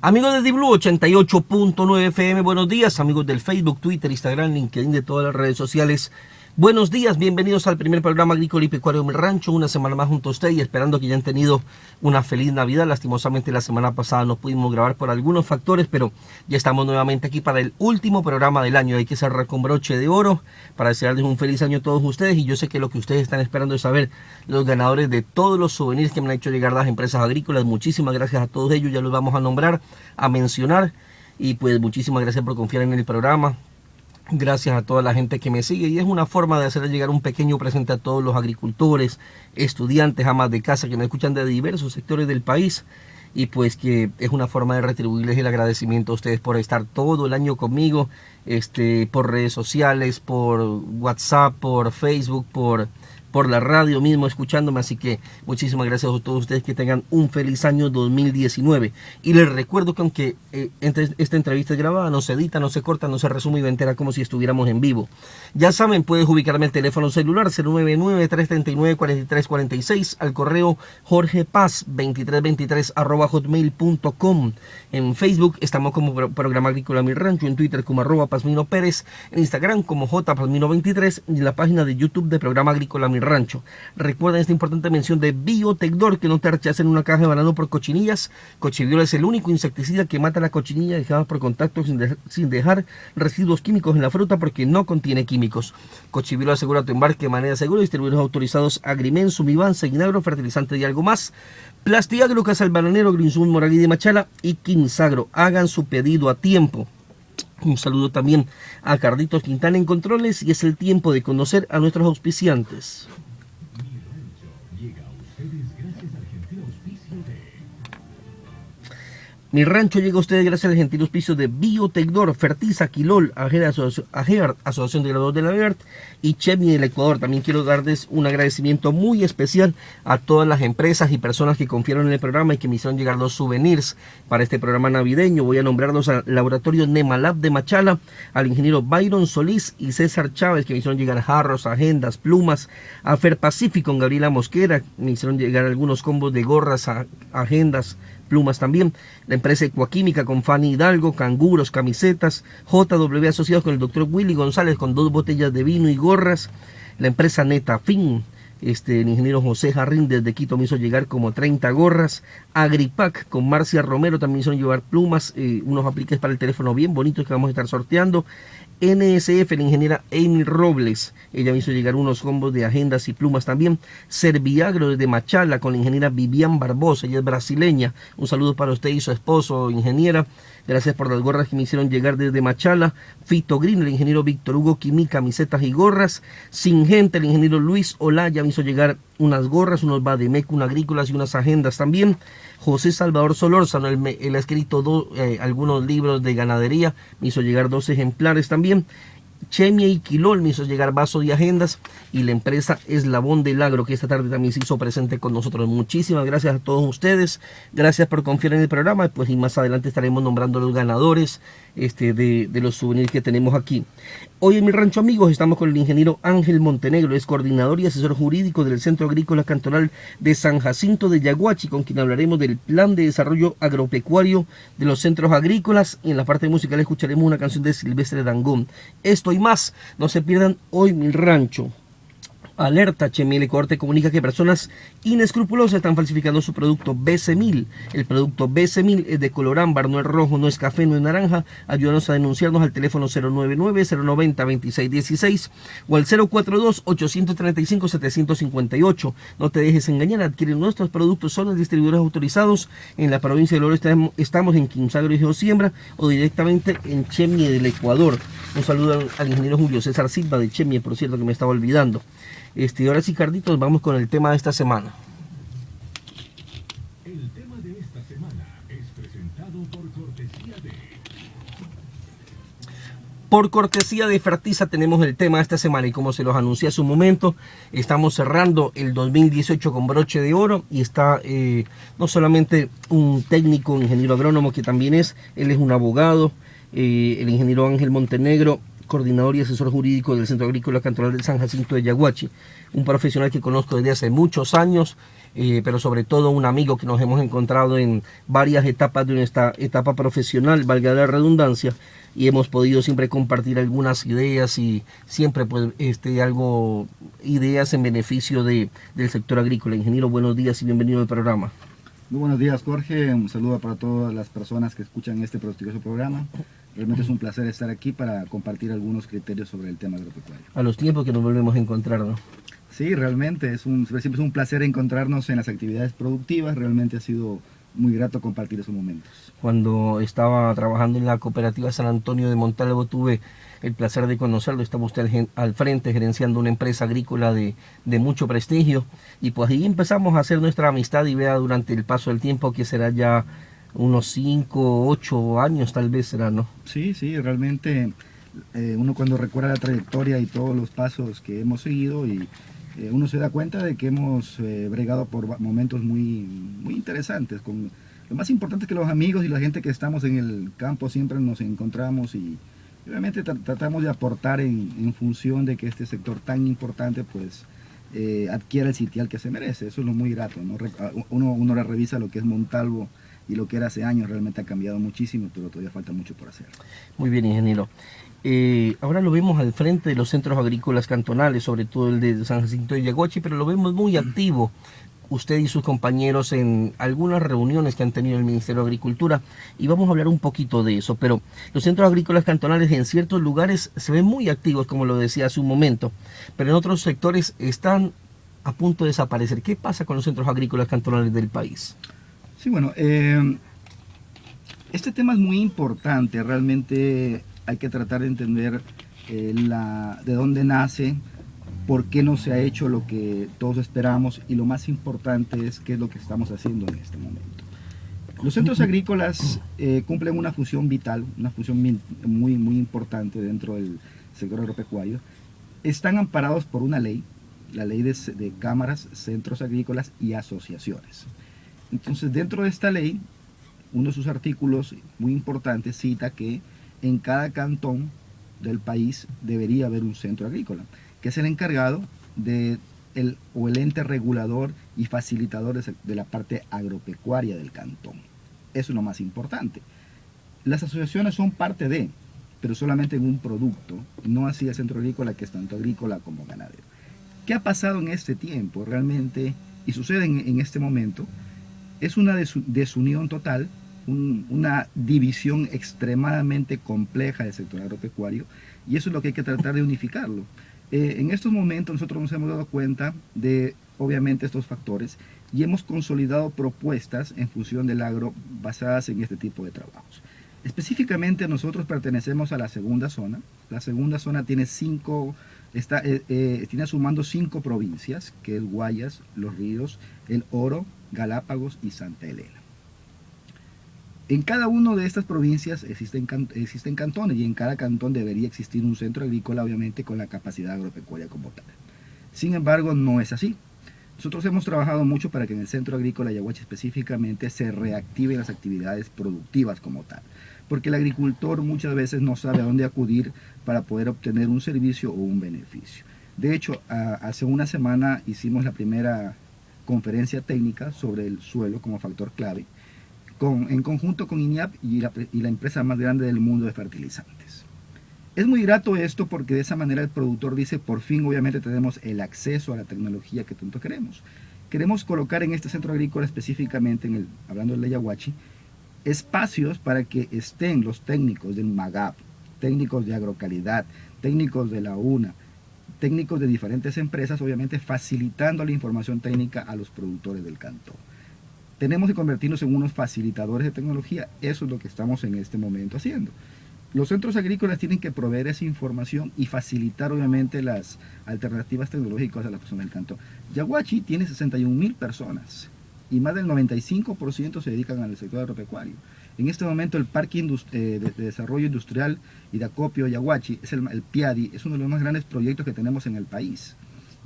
Amigos de Diblu 88.9 FM, buenos días. Amigos del Facebook, Twitter, Instagram, LinkedIn, de todas las redes sociales, buenos días. Bienvenidos al primer programa agrícola y pecuario de Mi Rancho. Una semana más junto a usted y esperando que ya han tenido una feliz Navidad. Lastimosamente la semana pasada no pudimos grabar por algunos factores, pero ya estamos nuevamente aquí para el último programa del año. Hay que cerrar con broche de oro para desearles un feliz año a todos ustedes. Y yo sé que lo que ustedes están esperando es saber los ganadores de todos los souvenirs que me han hecho llegar las empresas agrícolas. Muchísimas gracias a todos ellos, ya los vamos a nombrar, a mencionar. Y pues muchísimas gracias por confiar en el programa. Gracias a toda la gente que me sigue, y es una forma de hacer llegar un pequeño presente a todos los agricultores, estudiantes, amas de casa que me escuchan de diversos sectores del país, y pues que es una forma de retribuirles el agradecimiento a ustedes por estar todo el año conmigo, por redes sociales, por WhatsApp, por Facebook, por la radio mismo escuchándome. Así que muchísimas gracias a todos ustedes, que tengan un feliz año 2019. Y les recuerdo que aunque esta entrevista es grabada, no se edita, no se corta, no se resume y va entera como si estuviéramos en vivo. Ya saben, puedes ubicarme el teléfono celular 099-339-4346, al correo jorgepaz2323@hotmail.com. En Facebook estamos como Programa Agrícola Mi Rancho, en Twitter como @PazminoPérez, en Instagram como jpazmino23 y en la página de YouTube de Programa Agrícola Mi Rancho. Recuerden esta importante mención de Biotecdor, que no te rechacen una caja de banano por cochinillas. Cochiviola es el único insecticida que mata la cochinilla dejada por contacto sin dejar residuos químicos en la fruta, porque no contiene químicos. Cochiviola asegura tu embarque de manera segura. Distribuidores autorizados Agrimen, Sumivan, Seginagro, Fertilizante y Algo Más, Plastiagro, Casa El Bananero, Greensun, Moralí de Machala y Kinsagro. Hagan su pedido a tiempo. Un saludo también a Carlitos Quintana en controles, y es el tiempo de conocer a nuestros auspiciantes. Mi Rancho llega a ustedes gracias al gentil auspicio de Biotecdor, Fertiza, Quilol, AGER, Asociación de Graduados de la BERT, y Chemi del Ecuador. También quiero darles un agradecimiento muy especial a todas las empresas y personas que confiaron en el programa y que me hicieron llegar los souvenirs para este programa navideño. Voy a nombrarlos al Laboratorio Nemalab de Machala, al ingeniero Byron Solís y César Chávez, que me hicieron llegar jarros, agendas, plumas, a Fer Pacífico con Gabriela Mosquera, me hicieron llegar algunos combos de gorras, agendas, plumas también. La empresa Ecuaquímica con Fanny Hidalgo, canguros, camisetas. JW Asociados con el doctor Willy González con 2 botellas de vino y gorras. La empresa Netafin, el ingeniero José Jarrín desde Quito me hizo llegar como 30 gorras. Agripac con Marcia Romero también me hicieron llevar plumas, unos apliques para el teléfono bien bonitos que vamos a estar sorteando. NSF, la ingeniera Amy Robles, ella me hizo llegar unos combos de agendas y plumas también. Serviagro desde Machala con la ingeniera Vivian Barbosa, ella es brasileña. Un saludo para usted y su esposo, ingeniera. Gracias por las gorras que me hicieron llegar desde Machala. Fito Green, el ingeniero Víctor Hugo Quimí, camisetas y gorras. Singente, el ingeniero Luis Olaya me hizo llegar unas gorras, unos Bademecum agrícolas y unas agendas también. José Salvador Solórzano, él ha escrito algunos libros de ganadería, me hizo llegar 2 ejemplares también. Chemia y Quilol me hizo llegar vasos y agendas, y la empresa Eslabón del Agro, que esta tarde también se hizo presente con nosotros. Muchísimas gracias a todos ustedes, gracias por confiar en el programa, pues y más adelante estaremos nombrando los ganadores de los souvenirs que tenemos aquí. Hoy en Mi Rancho, amigos, estamos con el ingeniero Ángel Montenegro, es coordinador y asesor jurídico del Centro Agrícola Cantonal de San Jacinto de Yaguachi, con quien hablaremos del plan de desarrollo agropecuario de los centros agrícolas, y en la parte musical escucharemos una canción de Silvestre Dangond. Esto y más, no se pierdan hoy Mi Rancho. Alerta, Chemi Ecuador te comunica que personas inescrupulosas están falsificando su producto BC1000. El producto BC1000 es de color ámbar, no es rojo, no es café, no es naranja. Ayúdanos a denunciarnos al teléfono 099-090-2616 o al 042-835-758. No te dejes engañar, adquiere nuestros productos, son los distribuidores autorizados en la provincia de Loro. Estamos en Kinsagro y Geosiembra, o directamente en Chemi del Ecuador. Un saludo al ingeniero Julio César Silva de Chemi, por cierto, que me estaba olvidando. Ahora sí, Carlitos, vamos con el tema de esta semana. El tema de esta semana es presentado por cortesía de Por cortesía de Fertiza tenemos el tema de esta semana y como se los anuncié hace un momento, estamos cerrando el 2018 con broche de oro y está no solamente un técnico, ingeniero agrónomo que también él es un abogado, el ingeniero Ángel Montenegro, coordinador y asesor jurídico del Centro Agrícola Cantonal de San Jacinto de Yaguachi, un profesional que conozco desde hace muchos años, pero sobre todo un amigo que nos hemos encontrado en varias etapas de nuestra etapa profesional, valga la redundancia, y hemos podido siempre compartir algunas ideas y siempre pues ideas en beneficio del sector agrícola. Ingeniero, buenos días y bienvenido al programa. Muy buenos días, Jorge. Un saludo para todas las personas que escuchan este prestigioso programa. Realmente es un placer estar aquí para compartir algunos criterios sobre el tema agropecuario. A los tiempos que nos volvemos a encontrar, ¿no? Sí, realmente siempre es un placer encontrarnos en las actividades productivas. Realmente ha sido muy grato compartir esos momentos. Cuando estaba trabajando en la cooperativa San Antonio de Montalvo tuve el placer de conocerlo. Estaba usted al frente gerenciando una empresa agrícola de mucho prestigio y pues ahí empezamos a hacer nuestra amistad y vea durante el paso del tiempo que será ya unos 5, 8 años tal vez será, ¿no? Sí, realmente uno cuando recuerda la trayectoria y todos los pasos que hemos seguido y uno se da cuenta de que hemos bregado por momentos muy interesantes. Lo más importante es que los amigos y la gente que estamos en el campo siempre nos encontramos y obviamente tratamos de aportar en función de que este sector tan importante pues adquiera el sitial que se merece. Eso es lo muy grato, ¿no? Uno le revisa lo que es Montalvo y lo que era hace años, realmente ha cambiado muchísimo, pero todavía falta mucho por hacer. Muy bien, ingeniero. Ahora lo vemos al frente de los centros agrícolas cantonales, sobre todo el de San Jacinto de Yaguachi, pero lo vemos muy activo, usted y sus compañeros, en algunas reuniones que han tenido el Ministerio de Agricultura, y vamos a hablar un poquito de eso, pero los centros agrícolas cantonales en ciertos lugares se ven muy activos, como lo decía hace un momento, pero en otros sectores están a punto de desaparecer. ¿Qué pasa con los centros agrícolas cantonales del país? Sí, bueno, este tema es muy importante, realmente hay que tratar de entender de dónde nace, por qué no se ha hecho lo que todos esperamos y lo más importante es qué es lo que estamos haciendo en este momento. Los centros agrícolas cumplen una función vital, una función muy importante dentro del sector agropecuario. Están amparados por una ley, la ley de cámaras, centros agrícolas y asociaciones. Entonces, dentro de esta ley, uno de sus artículos muy importantes cita que en cada cantón del país debería haber un centro agrícola, que es el encargado o el ente regulador y facilitador de la parte agropecuaria del cantón. Eso es lo más importante. Las asociaciones son parte de, pero solamente en un producto, no así el centro agrícola, que es tanto agrícola como ganadero. ¿Qué ha pasado en este tiempo realmente? Y sucede en este momento. Es una desunión total, una división extremadamente compleja del sector agropecuario y eso es lo que hay que tratar de unificarlo. En estos momentos nosotros nos hemos dado cuenta de obviamente estos factores y hemos consolidado propuestas en función del agro basadas en este tipo de trabajos. Específicamente nosotros pertenecemos a la segunda zona. La segunda zona tiene tiene sumando 5 provincias, que es Guayas, Los Ríos, El Oro, Galápagos y Santa Elena. En cada una de estas provincias existen cantones y en cada cantón debería existir un centro agrícola, obviamente con la capacidad agropecuaria como tal. Sin embargo, no es así. Nosotros hemos trabajado mucho para que en el centro agrícola Yaguachi específicamente se reactiven las actividades productivas como tal, porque el agricultor muchas veces no sabe a dónde acudir para poder obtener un servicio o un beneficio. De hecho, hace una semana hicimos la primera conferencia técnica sobre el suelo como factor clave, en conjunto con INIAP y la empresa más grande del mundo de fertilizantes. Es muy grato esto porque de esa manera el productor dice, por fin obviamente tenemos el acceso a la tecnología que tanto queremos. Queremos colocar en este centro agrícola específicamente, hablando del Yaguachi, espacios para que estén los técnicos del MAGAP, técnicos de agrocalidad, técnicos de la UNA, técnicos de diferentes empresas, obviamente facilitando la información técnica a los productores del cantón. Tenemos que convertirnos en unos facilitadores de tecnología, eso es lo que estamos en este momento haciendo. Los centros agrícolas tienen que proveer esa información y facilitar obviamente las alternativas tecnológicas a las personas del cantón. Yaguachi tiene 61.000 personas y más del 95% se dedican al sector agropecuario. En este momento el Parque de Desarrollo Industrial y de Acopio Yaguachi, es el PIADI, es uno de los más grandes proyectos que tenemos en el país.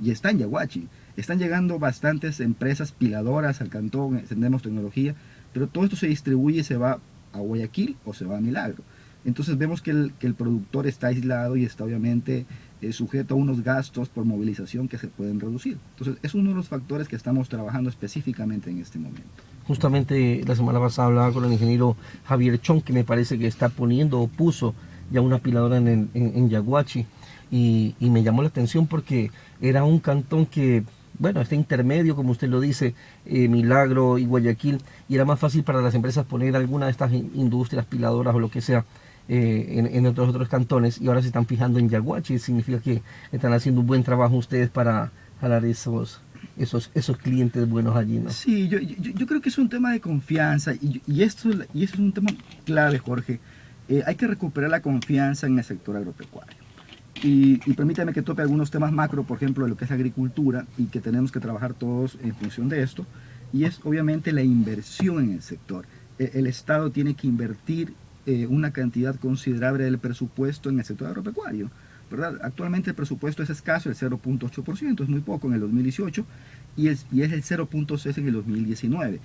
Y está en Yaguachi. Están llegando bastantes empresas piladoras al cantón, tenemos tecnología, pero todo esto se distribuye y se va a Guayaquil o se va a Milagro. Entonces vemos que el productor está aislado y está obviamente sujeto a unos gastos por movilización que se pueden reducir. Entonces es uno de los factores que estamos trabajando específicamente en este momento. Justamente la semana pasada hablaba con el ingeniero Javier Chong, que me parece que está poniendo o puso ya una apiladora en Yaguachi, y me llamó la atención porque era un cantón que, bueno, está intermedio, como usted lo dice, Milagro y Guayaquil, y era más fácil para las empresas poner alguna de estas industrias piladoras o lo que sea en otros cantones, y ahora se están fijando en Yaguachi. Significa que están haciendo un buen trabajo ustedes para jalar esos clientes buenos allí, ¿no? Sí, yo creo que es un tema de confianza y esto es un tema clave, Jorge. Hay que recuperar la confianza en el sector agropecuario. Y permítame que tope algunos temas macro, por ejemplo, de lo que es agricultura, y que tenemos que trabajar todos en función de esto, y es obviamente la inversión en el sector. El Estado tiene que invertir una cantidad considerable del presupuesto en el sector agropecuario, ¿verdad? Actualmente el presupuesto es escaso, el 0.8%, es muy poco en el 2018, y es el 0.6% en el 2019.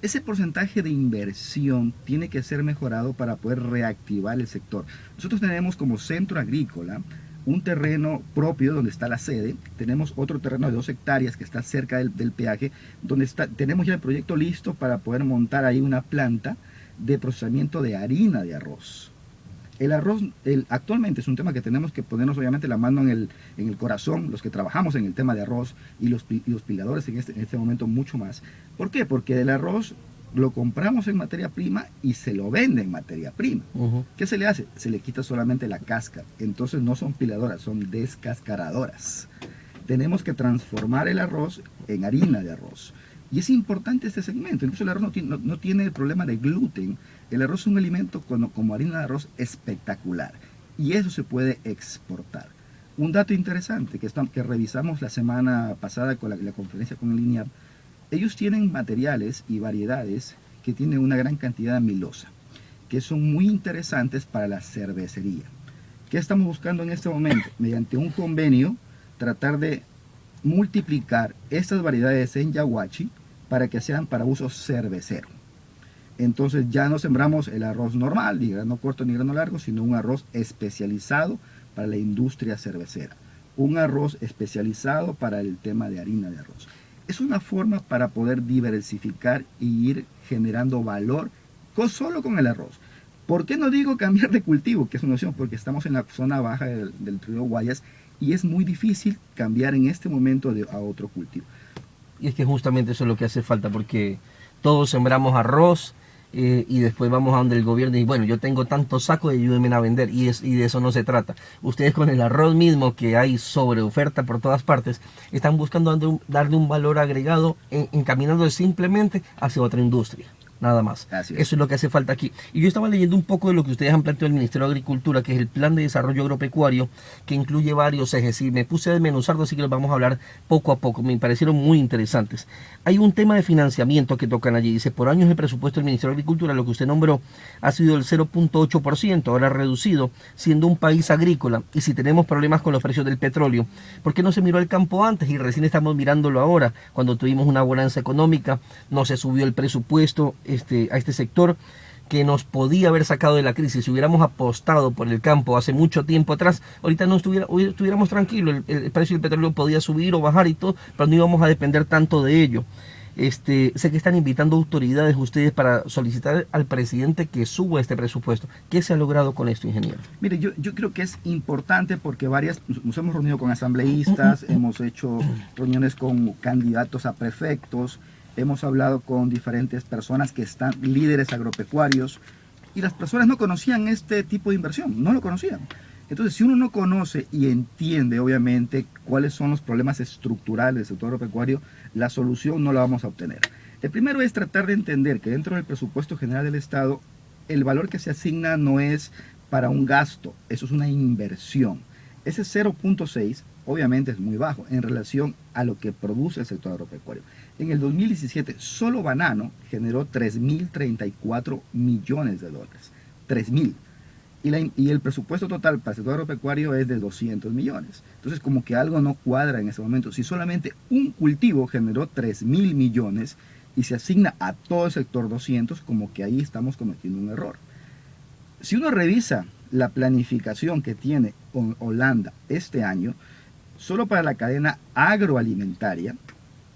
Ese porcentaje de inversión tiene que ser mejorado para poder reactivar el sector. Nosotros tenemos como centro agrícola un terreno propio donde está la sede, tenemos otro terreno de 2 hectáreas que está cerca del peaje, donde tenemos ya el proyecto listo para poder montar ahí una planta de procesamiento de harina de arroz. El arroz actualmente es un tema que tenemos que ponernos obviamente la mano en el corazón, los que trabajamos en el tema de arroz y los piladores en este momento mucho más. ¿Por qué? Porque el arroz lo compramos en materia prima y se lo vende en materia prima. ¿Qué se le hace? Se le quita solamente la cáscara. Entonces no son piladoras, son descascaradoras. Tenemos que transformar el arroz en harina de arroz. Y es importante este segmento. Incluso el arroz no tiene el problema de gluten. El arroz es un alimento como harina de arroz espectacular. Y eso se puede exportar. Un dato interesante que revisamos la semana pasada con la conferencia con el INIAP, ellos tienen materiales y variedades que tienen una gran cantidad de amilosa, que son muy interesantes para la cervecería. ¿Qué estamos buscando en este momento? Mediante un convenio, tratar de multiplicar estas variedades en Yaguachi para que sean para uso cervecero. Entonces ya no sembramos el arroz normal, ni grano corto ni grano largo, sino un arroz especializado para la industria cervecera. Un arroz especializado para el tema de harina de arroz. Es una forma para poder diversificar y ir generando valor solo con el arroz. ¿Por qué no digo cambiar de cultivo? Que es una opción, porque estamos en la zona baja del río Guayas y es muy difícil cambiar en este momento a otro cultivo. Y es que justamente eso es lo que hace falta, porque todos sembramos arroz y después vamos a donde el gobierno y bueno, yo tengo tantos sacos y ayúdenme a vender, y de eso no se trata. Ustedes con el arroz mismo, que hay sobre oferta por todas partes, están buscando darle un valor agregado, encaminando simplemente hacia otra industria. Nada más. Eso es lo que hace falta aquí. Y yo estaba leyendo un poco de lo que ustedes han planteado en el Ministerio de Agricultura, que es el Plan de Desarrollo Agropecuario, que incluye varios ejes. Y me puse a desmenuzarlo, así que los vamos a hablar poco a poco. Me parecieron muy interesantes. Hay un tema de financiamiento que tocan allí. Dice, por años el presupuesto del Ministerio de Agricultura, lo que usted nombró, ha sido el 0.8%, ahora reducido, siendo un país agrícola. Y si tenemos problemas con los precios del petróleo, ¿por qué no se miró el campo antes? Y recién estamos mirándolo ahora, cuando tuvimos una bonanza económica, no se subió el presupuesto a este sector que nos podía haber sacado de la crisis. Si hubiéramos apostado por el campo hace mucho tiempo atrás, ahorita hoy estuviéramos tranquilos, el precio del petróleo podía subir o bajar y todo, pero no íbamos a depender tanto de ello. Sé que están invitando autoridades ustedes para solicitar al presidente que suba este presupuesto. ¿Qué se ha logrado con esto, ingeniero? Mire, yo creo que es importante porque nos hemos reunido con asambleístas, hemos hecho reuniones con candidatos a prefectos, hemos hablado con diferentes personas que están líderes agropecuarios y las personas no conocían este tipo de inversión, no lo conocían. Entonces, si uno no conoce y entiende, obviamente, cuáles son los problemas estructurales del sector agropecuario, la solución no la vamos a obtener. El primero es tratar de entender que dentro del presupuesto general del Estado, el valor que se asigna no es para un gasto, eso es una inversión. Ese 0.6 obviamente es muy bajo en relación a lo que produce el sector agropecuario. En el 2017 solo banano generó 3.034 millones de dólares. 3.000. Y el presupuesto total para el sector agropecuario es de 200 millones. Entonces como que algo no cuadra en ese momento. Si solamente un cultivo generó 3.000 millones y se asigna a todo el sector 200, como que ahí estamos cometiendo un error. Si uno revisa la planificación que tiene Holanda este año, solo para la cadena agroalimentaria,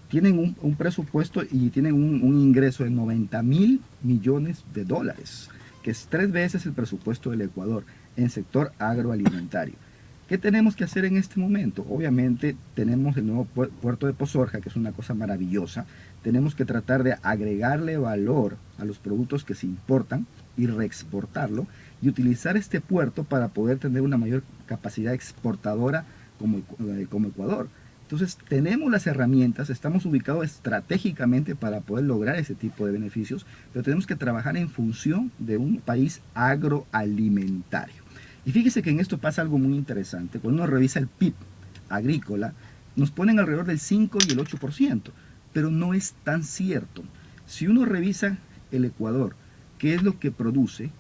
tienen un presupuesto y tienen un ingreso de 90.000 millones de dólares, que es 3 veces el presupuesto del Ecuador en sector agroalimentario. ¿Qué tenemos que hacer en este momento? Obviamente tenemos el nuevo puerto de Pozorja, que es una cosa maravillosa. Tenemos que tratar de agregarle valor a los productos que se importan y reexportarlo y utilizar este puerto para poder tener una mayor capacidad exportadora como Ecuador. Entonces tenemos las herramientas, estamos ubicados estratégicamente para poder lograr ese tipo de beneficios, pero tenemos que trabajar en función de un país agroalimentario. Y fíjese que en esto pasa algo muy interesante. Cuando uno revisa el PIB agrícola, nos ponen alrededor del 5 y el 8%, pero no es tan cierto. Si uno revisa el Ecuador, ¿qué es lo que produce?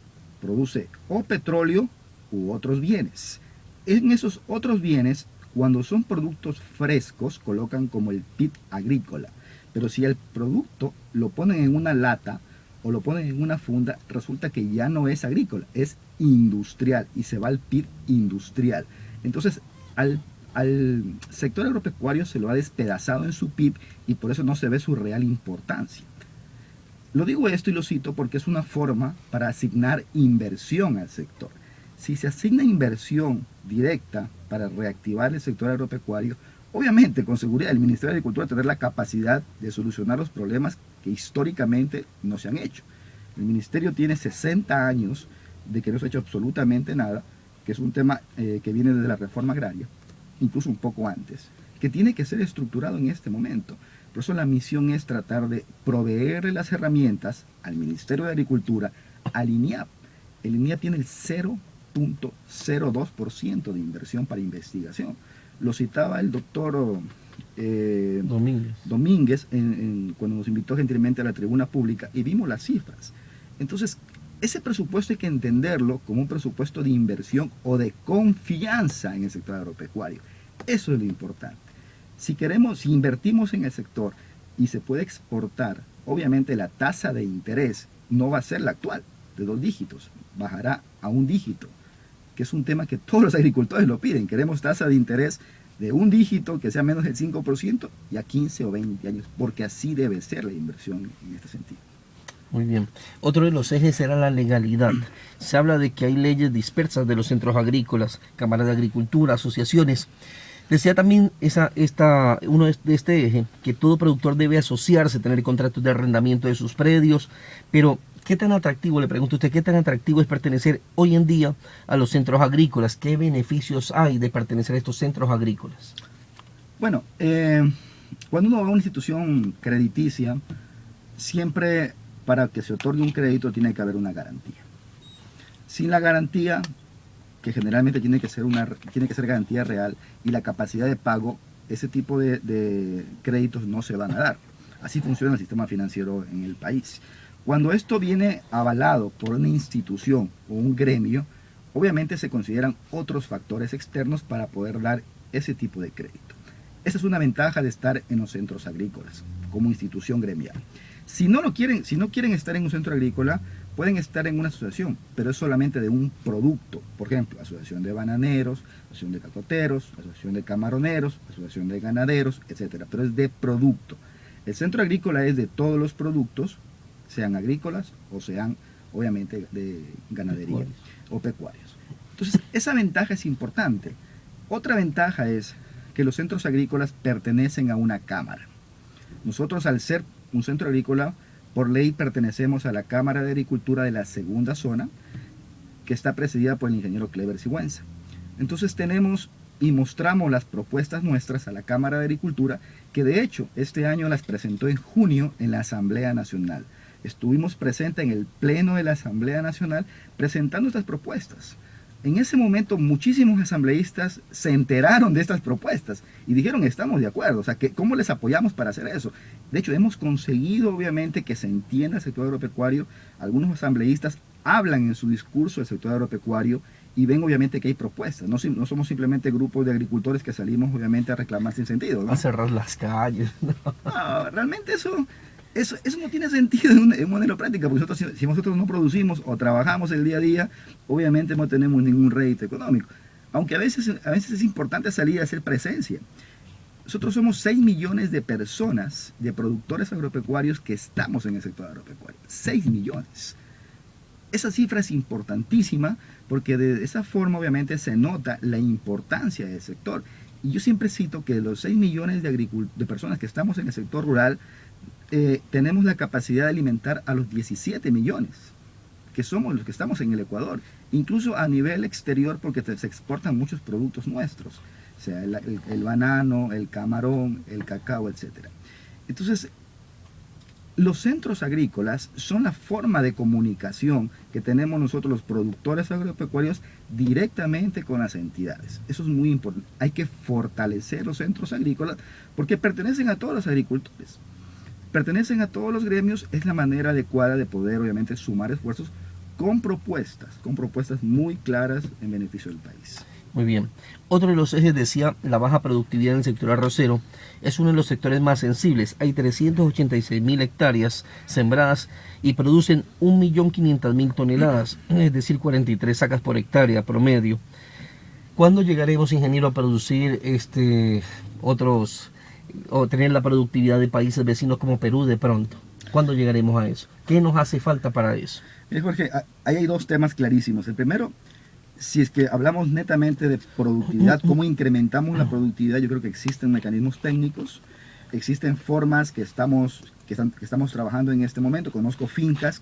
Produce o petróleo u otros bienes. En esos otros bienes, cuando son productos frescos, colocan como el PIB agrícola. Pero si el producto lo ponen en una lata o lo ponen en una funda, resulta que ya no es agrícola, es industrial y se va al PIB industrial. Entonces, al sector agropecuario se lo ha despedazado en su PIB y por eso no se ve su real importancia. Lo digo esto y lo cito porque es una forma para asignar inversión al sector. Si se asigna inversión directa para reactivar el sector agropecuario, obviamente con seguridad el Ministerio de Agricultura tendrá la capacidad de solucionar los problemas que históricamente no se han hecho. El Ministerio tiene 60 años de que no se ha hecho absolutamente nada, que es un tema que viene desde la reforma agraria, incluso un poco antes, que tiene que ser estructurado en este momento. Por eso la misión es tratar de proveerle las herramientas al Ministerio de Agricultura, al INIAP. El INIAP tiene el 0.02% de inversión para investigación. Lo citaba el doctor Domínguez cuando nos invitó gentilmente a la tribuna pública y vimos las cifras. Entonces, ese presupuesto hay que entenderlo como un presupuesto de inversión o de confianza en el sector agropecuario. Eso es lo importante. Si invertimos en el sector y se puede exportar, obviamente la tasa de interés no va a ser la actual, de 2 dígitos, bajará a 1 dígito, que es un tema que todos los agricultores lo piden. Queremos tasa de interés de 1 dígito, que sea menos del 5%, y a 15 o 20 años, porque así debe ser la inversión en este sentido. Muy bien. Otro de los ejes era la legalidad. Se habla de que hay leyes dispersas de los centros agrícolas, cámaras de agricultura, asociaciones. Decía también uno de este eje que todo productor debe asociarse, tener contratos de arrendamiento de sus predios, pero ¿qué tan atractivo, le pregunto a usted, qué tan atractivo es pertenecer hoy en día a los centros agrícolas? ¿Qué beneficios hay de pertenecer a estos centros agrícolas? Bueno, cuando uno va a una institución crediticia, siempre para que se otorgue un crédito tiene que haber una garantía. Sin la garantía, que generalmente tiene que ser garantía real, y la capacidad de pago, ese tipo de créditos no se van a dar. Así funciona el sistema financiero en el país. Cuando esto viene avalado por una institución o un gremio, obviamente se consideran otros factores externos para poder dar ese tipo de crédito. Esa es una ventaja de estar en los centros agrícolas como institución gremial. Si no quieren estar en un centro agrícola, pueden estar en una asociación, pero es solamente de un producto. Por ejemplo, asociación de bananeros, asociación de cacoteros, asociación de camaroneros, asociación de ganaderos, etc. Pero es de producto. El centro agrícola es de todos los productos, sean agrícolas o sean, obviamente, de ganadería o pecuarios. Entonces, esa ventaja es importante. Otra ventaja es que los centros agrícolas pertenecen a una cámara. Nosotros, al ser un centro agrícola, por ley pertenecemos a la Cámara de Agricultura de la segunda zona, que está presidida por el ingeniero Cleber Sigüenza. Entonces tenemos y mostramos las propuestas nuestras a la Cámara de Agricultura, que de hecho este año las presentó en junio en la Asamblea Nacional. Estuvimos presentes en el Pleno de la Asamblea Nacional presentando estas propuestas. En ese momento muchísimos asambleístas se enteraron de estas propuestas y dijeron estamos de acuerdo, o sea, ¿cómo les apoyamos para hacer eso? De hecho, hemos conseguido obviamente que se entienda el sector agropecuario. Algunos asambleístas hablan en su discurso del sector agropecuario y ven obviamente que hay propuestas. No somos simplemente grupos de agricultores que salimos obviamente a reclamar sin sentido, ¿no? A cerrar las calles. No, realmente eso no tiene sentido en modelo práctica, porque nosotros, si nosotros no producimos o trabajamos el día a día, obviamente no tenemos ningún rédito económico. Aunque a veces es importante salir a hacer presencia. Nosotros somos 6 millones de personas, de productores agropecuarios que estamos en el sector agropecuario. 6 millones. Esa cifra es importantísima porque de esa forma obviamente se nota la importancia del sector. Y yo siempre cito que los 6 millones de personas que estamos en el sector rural tenemos la capacidad de alimentar a los 17 millones, que somos los que estamos en el Ecuador, incluso a nivel exterior porque se exportan muchos productos nuestros, o sea, el banano, el camarón, el cacao, etc. Entonces, los centros agrícolas son la forma de comunicación que tenemos nosotros los productores agropecuarios directamente con las entidades. Eso es muy importante. Hay que fortalecer los centros agrícolas porque pertenecen a todos los agricultores. Pertenecen a todos los gremios, es la manera adecuada de poder obviamente sumar esfuerzos con propuestas muy claras en beneficio del país. Muy bien. Otro de los ejes decía la baja productividad en el sector arrocero. Es uno de los sectores más sensibles. Hay 386.000 hectáreas sembradas y producen 1.500.000 toneladas, es decir, 43 sacas por hectárea promedio. ¿Cuándo llegaremos, ingeniero, a producir o tener la productividad de países vecinos como Perú de pronto? ¿Cuándo llegaremos a eso? ¿Qué nos hace falta para eso? Jorge, ahí hay dos temas clarísimos. El primero, si es que hablamos netamente de productividad, cómo incrementamos la productividad, yo creo que existen mecanismos técnicos, existen formas que estamos trabajando en este momento. Conozco fincas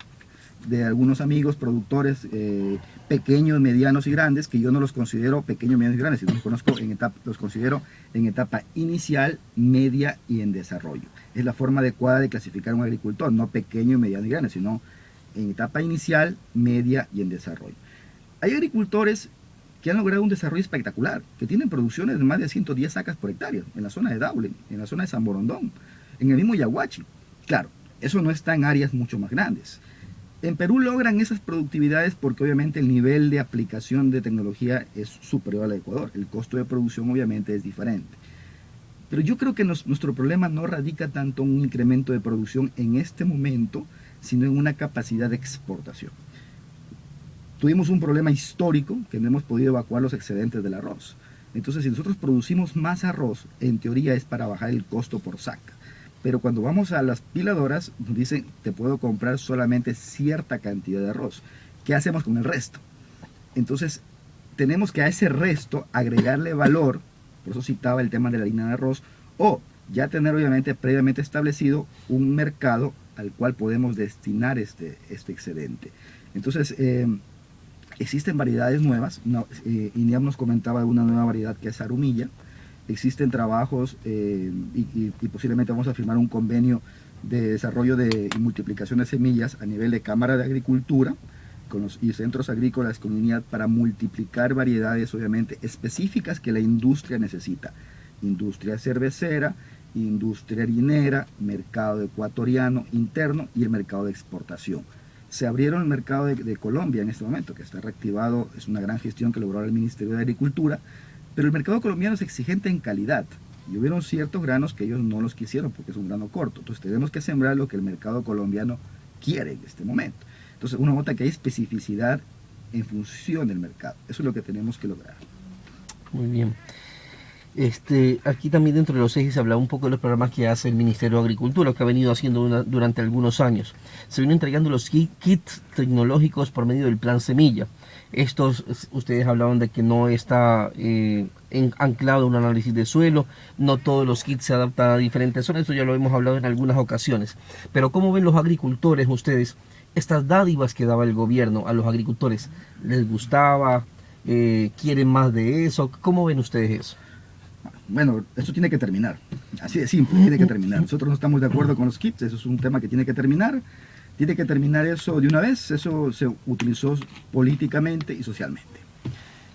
de algunos amigos productores pequeños, medianos y grandes, que yo no los considero pequeños, medianos y grandes, sino los considero en etapa inicial, media y en desarrollo. Es la forma adecuada de clasificar a un agricultor, no pequeño, mediano y grande, sino en etapa inicial, media y en desarrollo. Hay agricultores que han logrado un desarrollo espectacular, que tienen producciones de más de 110 sacas por hectárea, en la zona de Daule, en la zona de San Borondón, en el mismo Yaguachi. Claro, eso no está en áreas mucho más grandes. En Perú logran esas productividades porque obviamente el nivel de aplicación de tecnología es superior al de Ecuador. El costo de producción obviamente es diferente. Pero yo creo que nuestro problema no radica tanto en un incremento de producción en este momento, sino en una capacidad de exportación. Tuvimos un problema histórico que no hemos podido evacuar los excedentes del arroz. Entonces, si nosotros producimos más arroz, en teoría es para bajar el costo por saca. Pero cuando vamos a las piladoras, nos dicen, te puedo comprar solamente cierta cantidad de arroz. ¿Qué hacemos con el resto? Entonces, tenemos que a ese resto agregarle valor, por eso citaba el tema de la harina de arroz, o ya tener obviamente previamente establecido un mercado al cual podemos destinar este excedente. Entonces, existen variedades nuevas. INEAP nos comentaba de una nueva variedad que es arumilla. Existen trabajos y posiblemente vamos a firmar un convenio de desarrollo y multiplicación de semillas a nivel de Cámara de Agricultura y centros agrícolas con INEAP para multiplicar variedades obviamente específicas que la industria necesita. Industria cervecera, industria harinera, mercado ecuatoriano interno y el mercado de exportación. Se abrieron el mercado de Colombia en este momento, que está reactivado, es una gran gestión que logró el Ministerio de Agricultura, pero el mercado colombiano es exigente en calidad y hubieron ciertos granos que ellos no los quisieron porque es un grano corto. Entonces tenemos que sembrar lo que el mercado colombiano quiere en este momento. Entonces uno nota que hay especificidad en función del mercado. Eso es lo que tenemos que lograr. Muy bien. Aquí también dentro de los ejes se hablaba un poco de los programas que hace el Ministerio de Agricultura, que ha venido haciendo durante algunos años. Se vienen entregando los kits tecnológicos por medio del Plan Semilla. Estos, ustedes hablaban de que no está anclado un análisis de suelo, no todos los kits se adaptan a diferentes zonas, esto ya lo hemos hablado en algunas ocasiones. Pero ¿cómo ven los agricultores ustedes estas dádivas que daba el gobierno a los agricultores? ¿Les gustaba? ¿Quieren más de eso? ¿Cómo ven ustedes eso? Bueno, eso tiene que terminar, así de simple, tiene que terminar. Nosotros no estamos de acuerdo con los kits, eso es un tema que tiene que terminar eso de una vez, eso se utilizó políticamente y socialmente.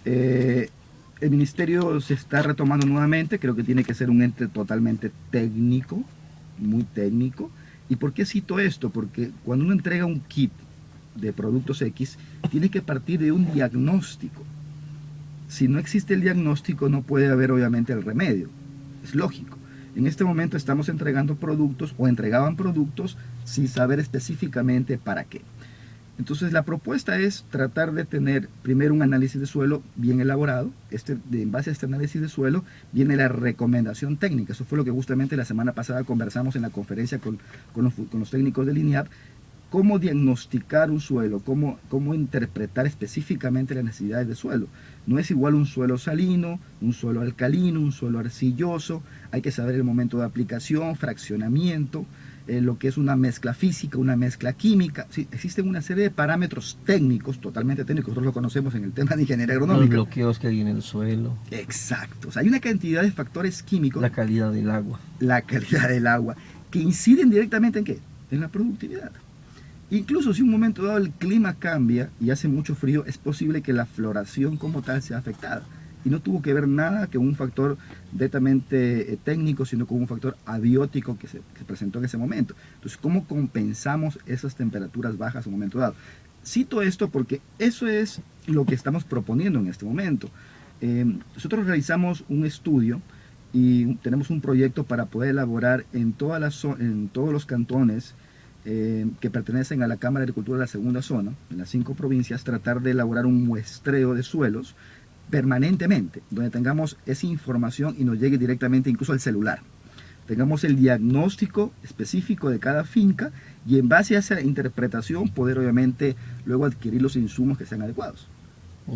El ministerio se está retomando nuevamente, creo que tiene que ser un ente totalmente técnico, muy técnico. ¿Y por qué cito esto? Porque cuando uno entrega un kit de productos X, tiene que partir de un diagnóstico. Si no existe el diagnóstico, no puede haber obviamente el remedio. Es lógico. En este momento estamos entregando productos o entregaban productos sin saber específicamente para qué. Entonces la propuesta es tratar de tener primero un análisis de suelo bien elaborado. En base a este análisis de suelo viene la recomendación técnica. Eso fue lo que justamente la semana pasada conversamos en la conferencia con los técnicos del INIAP. Cómo diagnosticar un suelo, cómo interpretar específicamente las necesidades del suelo. No es igual un suelo salino, un suelo alcalino, un suelo arcilloso. Hay que saber el momento de aplicación, fraccionamiento, lo que es una mezcla física, una mezcla química. Sí, existen una serie de parámetros técnicos, totalmente técnicos, nosotros lo conocemos en el tema de ingeniería agronómica. Los bloqueos que hay en el suelo. Exacto. O sea, hay una cantidad de factores químicos. La calidad del agua. La calidad del agua, que inciden directamente ¿en qué? En la productividad. Incluso si un momento dado el clima cambia y hace mucho frío, es posible que la floración como tal sea afectada. Y no tuvo que ver nada con un factor netamente técnico, sino con un factor abiótico que se presentó en ese momento. Entonces, ¿cómo compensamos esas temperaturas bajas en un momento dado? Cito esto porque eso es lo que estamos proponiendo en este momento. Nosotros realizamos un estudio y tenemos un proyecto para poder elaborar en todos los cantones que pertenecen a la Cámara de Agricultura de la segunda zona, en las 5 provincias, tratar de elaborar un muestreo de suelos permanentemente, donde tengamos esa información y nos llegue directamente incluso al celular. Tengamos el diagnóstico específico de cada finca y en base a esa interpretación poder obviamente luego adquirir los insumos que sean adecuados.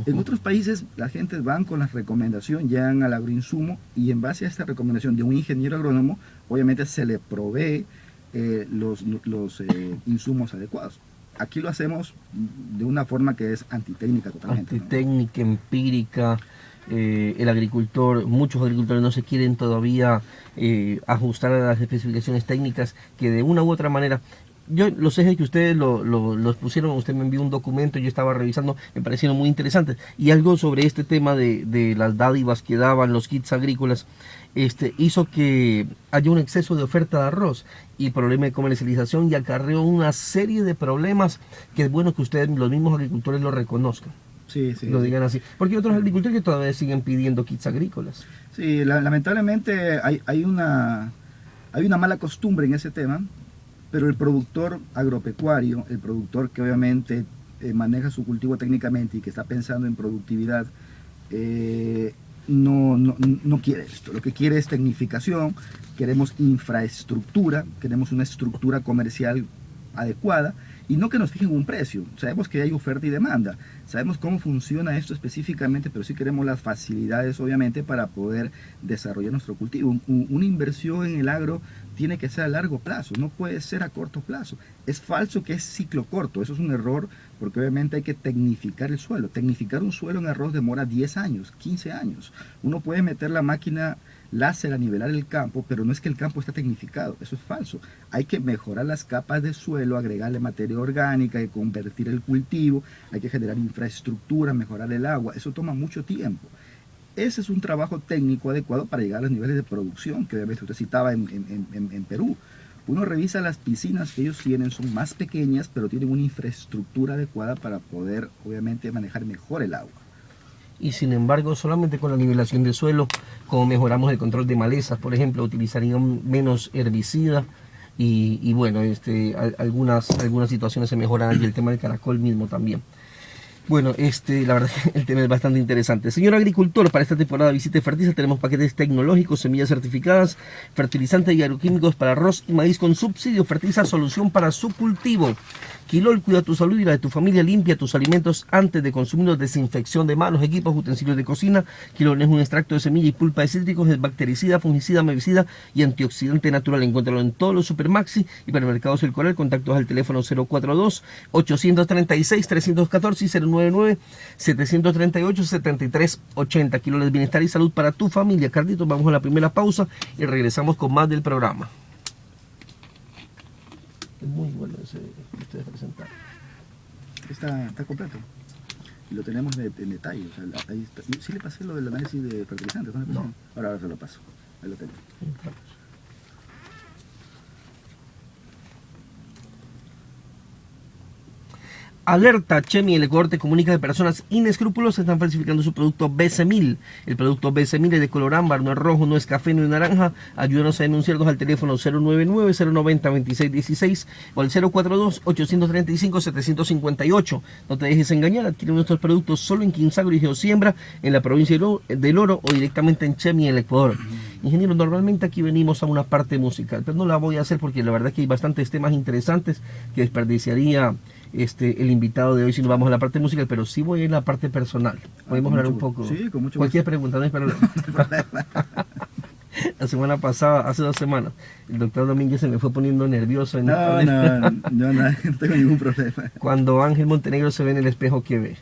En otros países la gente van con la recomendación, llegan al agroinsumo y en base a esta recomendación de un ingeniero agrónomo, obviamente se le provee los insumos adecuados. Aquí lo hacemos de una forma que es antitécnica totalmente. Antitécnica, ¿no? Empírica. El agricultor, muchos agricultores no se quieren todavía ajustar a las especificaciones técnicas que de una u otra manera. Yo los ejes que ustedes los pusieron, usted me envió un documento, yo estaba revisando, me parecieron muy interesantes. Y algo sobre este tema de las dádivas que daban los kits agrícolas, hizo que haya un exceso de oferta de arroz y problema de comercialización y acarreó una serie de problemas que es bueno que ustedes, los mismos agricultores, lo reconozcan. Sí, lo digan así. Porque hay otros agricultores que todavía siguen pidiendo kits agrícolas. Sí, lamentablemente hay una mala costumbre en ese tema. Pero el productor agropecuario, el productor que obviamente maneja su cultivo técnicamente y que está pensando en productividad, no quiere esto. Lo que quiere es tecnificación, queremos infraestructura, queremos una estructura comercial adecuada y no que nos fijen un precio. Sabemos que hay oferta y demanda, sabemos cómo funciona esto específicamente, pero sí queremos las facilidades obviamente para poder desarrollar nuestro cultivo. Una inversión en el agro tiene que ser a largo plazo, no puede ser a corto plazo. Es falso que es ciclo corto, eso es un error porque obviamente hay que tecnificar el suelo. Tecnificar un suelo en arroz demora 10 años, 15 años. Uno puede meter la máquina láser a nivelar el campo, pero no es que el campo está tecnificado, eso es falso. Hay que mejorar las capas de suelo, agregarle materia orgánica, hay que convertir el cultivo, hay que generar infraestructura, mejorar el agua, eso toma mucho tiempo. Ese es un trabajo técnico adecuado para llegar a los niveles de producción que obviamente usted citaba en Perú. Uno revisa las piscinas que ellos tienen, son más pequeñas, pero tienen una infraestructura adecuada para poder obviamente manejar mejor el agua. Y sin embargo, solamente con la nivelación del suelo, como mejoramos el control de malezas, por ejemplo, utilizarían menos herbicida y bueno, algunas situaciones se mejoran y el tema del caracol mismo también. Bueno, la verdad el tema es bastante interesante. Señor agricultor, para esta temporada visite Fertiza, tenemos paquetes tecnológicos, semillas certificadas, fertilizantes y agroquímicos para arroz y maíz con subsidio. Fertiza, solución para su cultivo. Quilol, cuida tu salud y la de tu familia, limpia tus alimentos antes de consumirlos, desinfección de manos, equipos, utensilios de cocina. Quilol es un extracto de semilla y pulpa de cítricos, es bactericida, fungicida, mevicida y antioxidante natural. Encuéntralo en todos los supermaxi y supermercados El Coral. Contactos al teléfono 042-836-314 y 099-738-7380. Quilol es bienestar y salud para tu familia. Carlitos, vamos a la primera pausa y regresamos con más del programa. Es muy bueno ese que ustedes presentaron. Está completo. Y lo tenemos en detalle. O sea, ahí está. Sí le pasé lo del análisis de fertilizantes, ¿no? No. Ahora se lo paso. Ahí lo tengo. Alerta, Chemi, el Ecuador te comunica que personas inescrupulosas están falsificando su producto BC1000. El producto BC1000 es de color ámbar, no es rojo, no es café, no es naranja. Ayúdanos a denunciarnos al teléfono 099-090-2616 o al 042-835-758. No te dejes engañar, adquiere nuestros productos solo en Quinzagro y Geosiembra, en la provincia del Oro o directamente en Chemi, en el Ecuador. Ingeniero, normalmente aquí venimos a una parte musical, pero no la voy a hacer porque la verdad que hay bastantes temas interesantes que desperdiciaría el invitado de hoy si nos vamos a la parte musical, pero sí voy a ir a la parte personal. Podemos hablar un poco. Sí, con mucho Cualquier gusto. pregunta, no hay problema. La semana pasada, hace 2 semanas, el doctor Domínguez se me fue poniendo nervioso. No, yo no tengo ningún problema. Cuando Ángel Montenegro se ve en el espejo, ¿qué ve?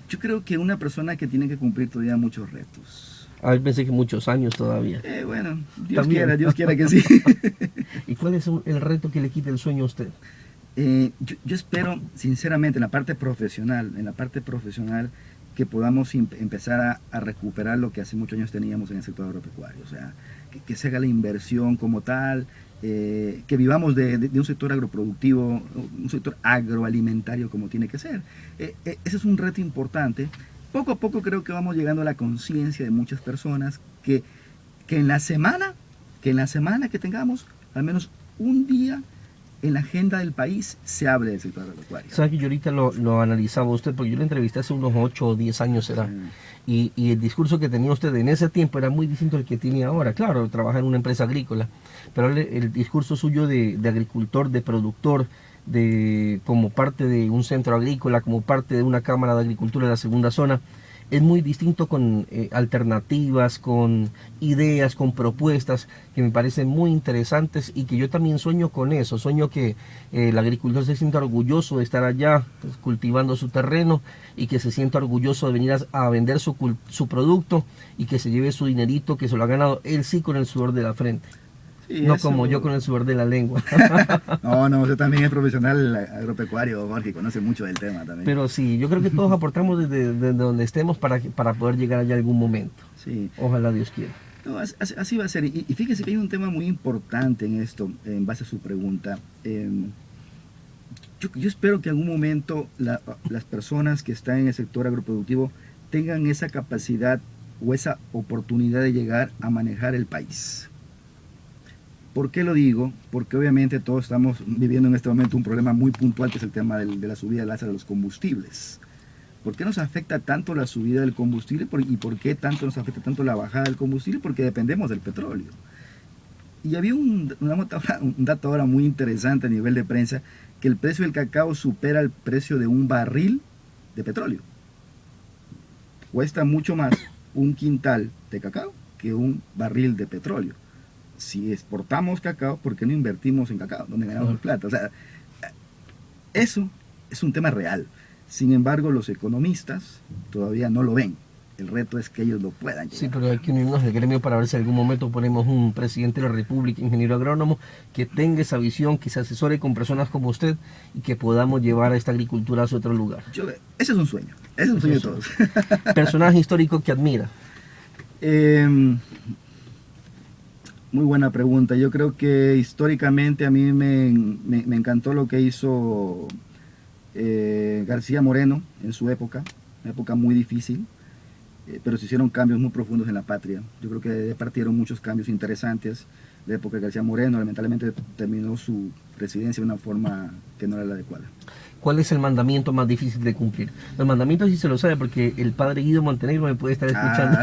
Yo creo que una persona que tiene que cumplir todavía muchos retos. A ver, pensé que muchos años todavía. Bueno, También. Dios quiera que sí. ¿Y cuál es el reto que le quita el sueño a usted? Yo espero, sinceramente, en la parte profesional, que podamos empezar a recuperar lo que hace muchos años teníamos en el sector agropecuario. O sea, que se haga la inversión como tal, que vivamos de un sector agroproductivo, un sector agroalimentario como tiene que ser. Ese es un reto importante. Poco a poco creo que vamos llegando a la conciencia de muchas personas que en la semana que tengamos al menos un día en la agenda del país se hable del sector agropecuario. Sabe que yo ahorita lo analizaba usted, porque yo lo entrevisté hace unos 8 o 10 años será. Y el discurso que tenía usted en ese tiempo era muy distinto al que tiene ahora. Claro, trabaja en una empresa agrícola, pero el discurso suyo de agricultor, de productor, como parte de un centro agrícola, como parte de una cámara de agricultura de la segunda zona, es muy distinto, con alternativas, con ideas, con propuestas que me parecen muy interesantes y que yo también sueño con eso. Sueño que el agricultor se sienta orgulloso de estar allá pues, cultivando su terreno, y que se sienta orgulloso de venir a vender su producto y que se lleve su dinerito, que se lo ha ganado él sí con el sudor de la frente. Sí, no eso... como yo con el sudor de la lengua. No, usted también es profesional agropecuario, Jorge, conoce mucho del tema también. Pero sí, yo creo que todos aportamos desde donde estemos para poder llegar allá algún momento. Sí. Ojalá Dios quiera. No, así va a ser. Y fíjese que hay un tema muy importante en esto, en base a su pregunta. Yo espero que en algún momento las personas que están en el sector agroproductivo tengan esa capacidad o esa oportunidad de llegar a manejar el país. ¿Por qué lo digo? Porque obviamente todos estamos viviendo en este momento un problema muy puntual, que es el tema de la subida del alza de los combustibles. ¿Por qué nos afecta tanto la subida del combustible y por qué nos afecta tanto la bajada del combustible? Porque dependemos del petróleo. Y había un dato ahora muy interesante a nivel de prensa, que el precio del cacao supera el precio de un barril de petróleo. Cuesta mucho más un quintal de cacao que un barril de petróleo. Si exportamos cacao, ¿por qué no invertimos en cacao, donde ganamos plata? O sea, eso es un tema real. Sin embargo, los economistas todavía no lo ven. El reto es que ellos lo puedan llegar. Sí, pero hay que unirnos al gremio para ver si en algún momento ponemos un presidente de la República, ingeniero agrónomo, que tenga esa visión, que se asesore con personas como usted y que podamos llevar a esta agricultura a su otro lugar. Ese es un sueño. Ese es un sueño de todos. Personaje histórico que admira. Muy buena pregunta. Yo creo que históricamente a mí me encantó lo que hizo García Moreno en su época, una época muy difícil, pero se hicieron cambios muy profundos en la patria. Yo creo que partieron muchos cambios interesantes de la época de García Moreno. Lamentablemente terminó su presidencia de una forma que no era la adecuada. ¿Cuál es el mandamiento más difícil de cumplir? Los mandamientos sí se lo sabe, porque el padre Guido Montenegro me puede estar escuchando.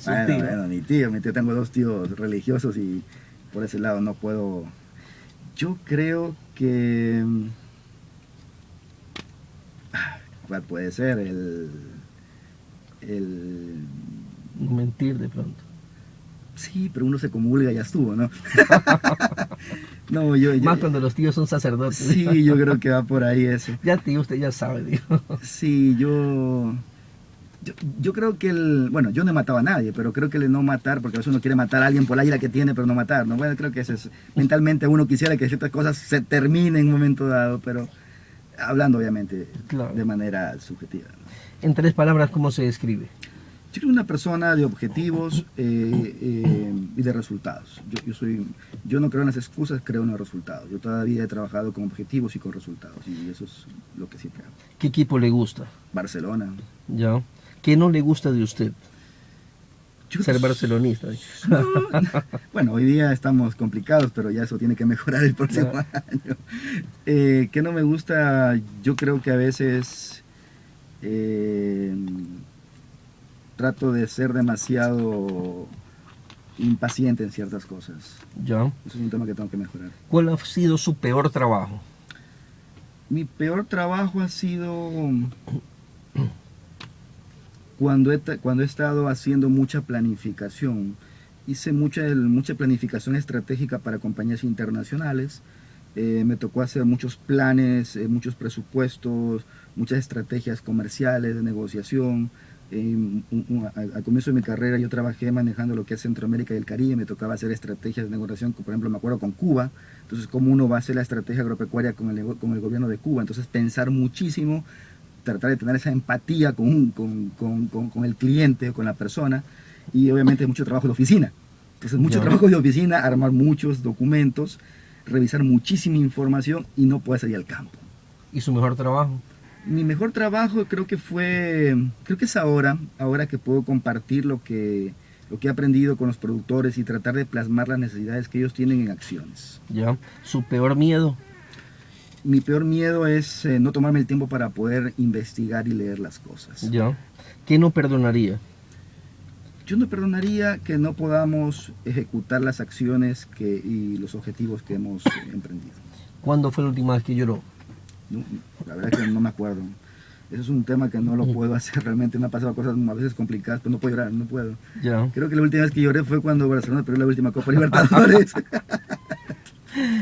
Bueno, mi tío, tengo 2 tíos religiosos y por ese lado no puedo. Yo creo que... ¿Cuál puede ser? No mentir de pronto. Sí, pero uno se comulga y ya estuvo, ¿no? No, más cuando los tíos son sacerdotes. Sí, yo creo que va por ahí eso. Ya tío, usted ya sabe, digo. Sí, yo creo que bueno, yo no he matado a nadie, pero creo que el no matar, porque a veces uno quiere matar a alguien por la ira que tiene, pero no matar, ¿no? Bueno, creo que eso es, mentalmente uno quisiera que ciertas cosas se terminen en un momento dado, pero hablando obviamente Claro. de manera subjetiva. En 3 palabras, ¿cómo se describe? Yo soy una persona de objetivos y de resultados. Yo no creo en las excusas, creo en los resultados. Yo todavía he trabajado con objetivos y con resultados, y eso es lo que siempre hago. ¿Qué equipo le gusta? Barcelona. ¿Ya? ¿Qué no le gusta de usted? Yo- Ser barcelonista. No, bueno, hoy día estamos complicados, pero ya eso tiene que mejorar el próximo Claro. año. ¿Qué no me gusta? Yo creo que a veces trato de ser demasiado impaciente en ciertas cosas. ¿Ya? Eso es un tema que tengo que mejorar. ¿Cuál ha sido su peor trabajo? Mi peor trabajo ha sido cuando he estado haciendo mucha planificación. Hice mucha planificación estratégica para compañías internacionales. Me tocó hacer muchos planes, muchos presupuestos, muchas estrategias comerciales de negociación. Al comienzo de mi carrera yo trabajé manejando lo que es Centroamérica y el Caribe. Me tocaba hacer estrategias de negociación, por ejemplo, me acuerdo con Cuba. Entonces, cómo uno va a hacer la estrategia agropecuaria con el gobierno de Cuba. Entonces, pensar muchísimo, tratar de tener esa empatía con el cliente o con la persona, y obviamente mucho trabajo de oficina. Entonces, mucho trabajo de oficina, armar muchos documentos, revisar muchísima información y no poder salir al campo. ¿Y su mejor trabajo? Mi mejor trabajo creo que es ahora que puedo compartir lo que he aprendido con los productores y tratar de plasmar las necesidades que ellos tienen en acciones. ¿Ya? ¿Su peor miedo? Mi peor miedo es no tomarme el tiempo para poder investigar y leer las cosas. ¿Ya? ¿Qué no perdonaría? Yo no perdonaría que no podamos ejecutar las acciones y los objetivos que hemos emprendido. ¿Cuándo fue la última vez que lloró? No, la verdad que no me acuerdo. Eso es un tema que no lo puedo hacer. Realmente me han pasado cosas a veces complicadas, pero no puedo llorar, no puedo. ¿Ya? Creo que la última vez que lloré fue cuando Barcelona perdió la última Copa Libertadores.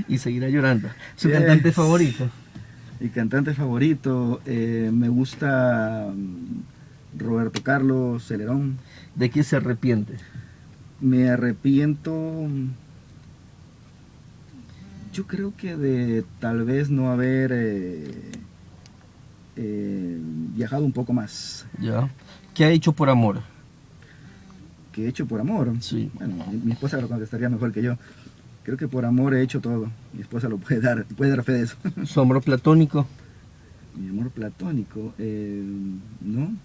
Y seguirá llorando. ¿Su cantante favorito? Mi cantante favorito, me gusta Roberto Carlos, Celerón. ¿De qué se arrepiente? Me arrepiento, yo creo que de tal vez no haber viajado un poco más. ¿Ya? ¿Qué ha hecho por amor? Que he hecho por amor. Sí. Bueno, mi esposa lo contestaría mejor que yo. Creo que por amor he hecho todo. Mi esposa lo puede dar fe de eso. ¿Su amor platónico? Mi amor platónico, no.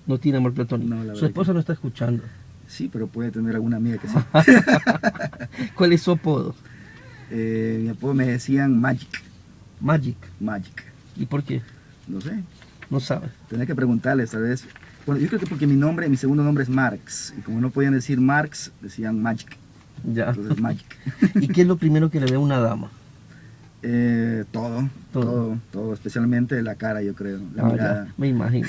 No tiene amor platónico. No, la Su verdad esposa que- no está escuchando. Sí, pero puede tener alguna amiga que sí. ¿Cuál es su apodo? Mi apodo me decían Magic. Magic. ¿Y por qué? No sé, No sabe. tenía que preguntarles tal vez. Bueno, yo creo que porque mi segundo nombre es Marx. Y como no podían decir Marx, decían Magic. Ya. Entonces Magic. ¿Y qué es lo primero que le ve a una dama? Todo, especialmente la cara, yo creo, la Ah, mirada. ya, me imagino.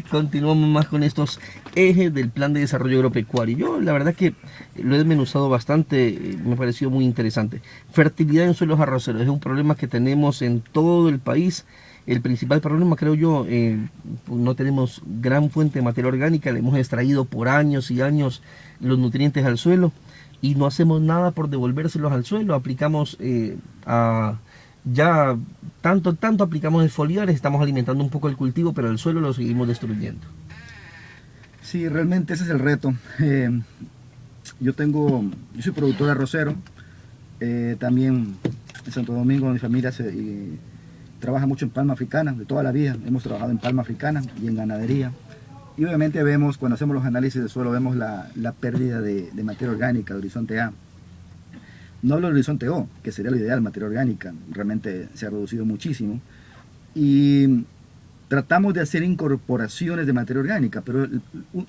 Continuamos más con estos ejes del Plan de Desarrollo Agropecuario. Yo la verdad que lo he desmenuzado bastante, me ha parecido muy interesante. Fertilidad en suelos arroceros es un problema que tenemos en todo el país. El principal problema, creo yo, no tenemos gran fuente de materia orgánica, le hemos extraído por años y años los nutrientes al suelo y no hacemos nada por devolvérselos al suelo. Aplicamos ya tanto aplicamos el foliar, estamos alimentando un poco el cultivo, pero el suelo lo seguimos destruyendo. Sí, realmente ese es el reto. Yo soy productor arrocero. También en Santo Domingo mi familia trabaja mucho en palma africana, de toda la vida. Hemos trabajado en palma africana y en ganadería. Y obviamente vemos, cuando hacemos los análisis del suelo, vemos la pérdida de materia orgánica, de horizonte A. No hablo del horizonte O, que sería lo ideal, materia orgánica. Realmente se ha reducido muchísimo. Y tratamos de hacer incorporaciones de materia orgánica, pero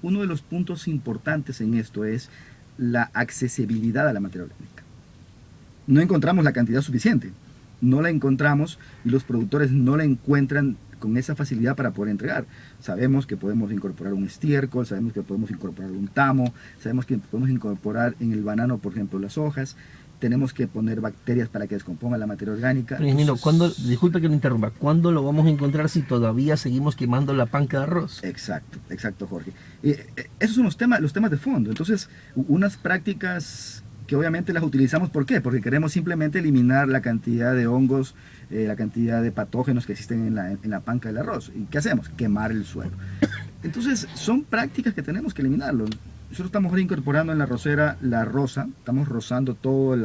uno de los puntos importantes en esto es la accesibilidad a la materia orgánica. No encontramos la cantidad suficiente, no la encontramos y los productores no la encuentran con esa facilidad para poder entregar. Sabemos que podemos incorporar un estiércol, sabemos que podemos incorporar un tamo, sabemos que podemos incorporar en el banano, por ejemplo, las hojas. Tenemos que poner bacterias para que descompongan la materia orgánica. Pero, ingeniero, disculpe que lo interrumpa, ¿cuándo lo vamos a encontrar si todavía seguimos quemando la panca de arroz? Exacto, Jorge. Esos son los temas de fondo. Entonces, unas prácticas que obviamente las utilizamos, ¿por qué? Porque queremos simplemente eliminar la cantidad de hongos, la cantidad de patógenos que existen en la panca del arroz. ¿Y qué hacemos? Quemar el suelo. Entonces, son prácticas que tenemos que eliminarlo. Nosotros estamos ahora incorporando en la arrocera la roza, estamos rozando todo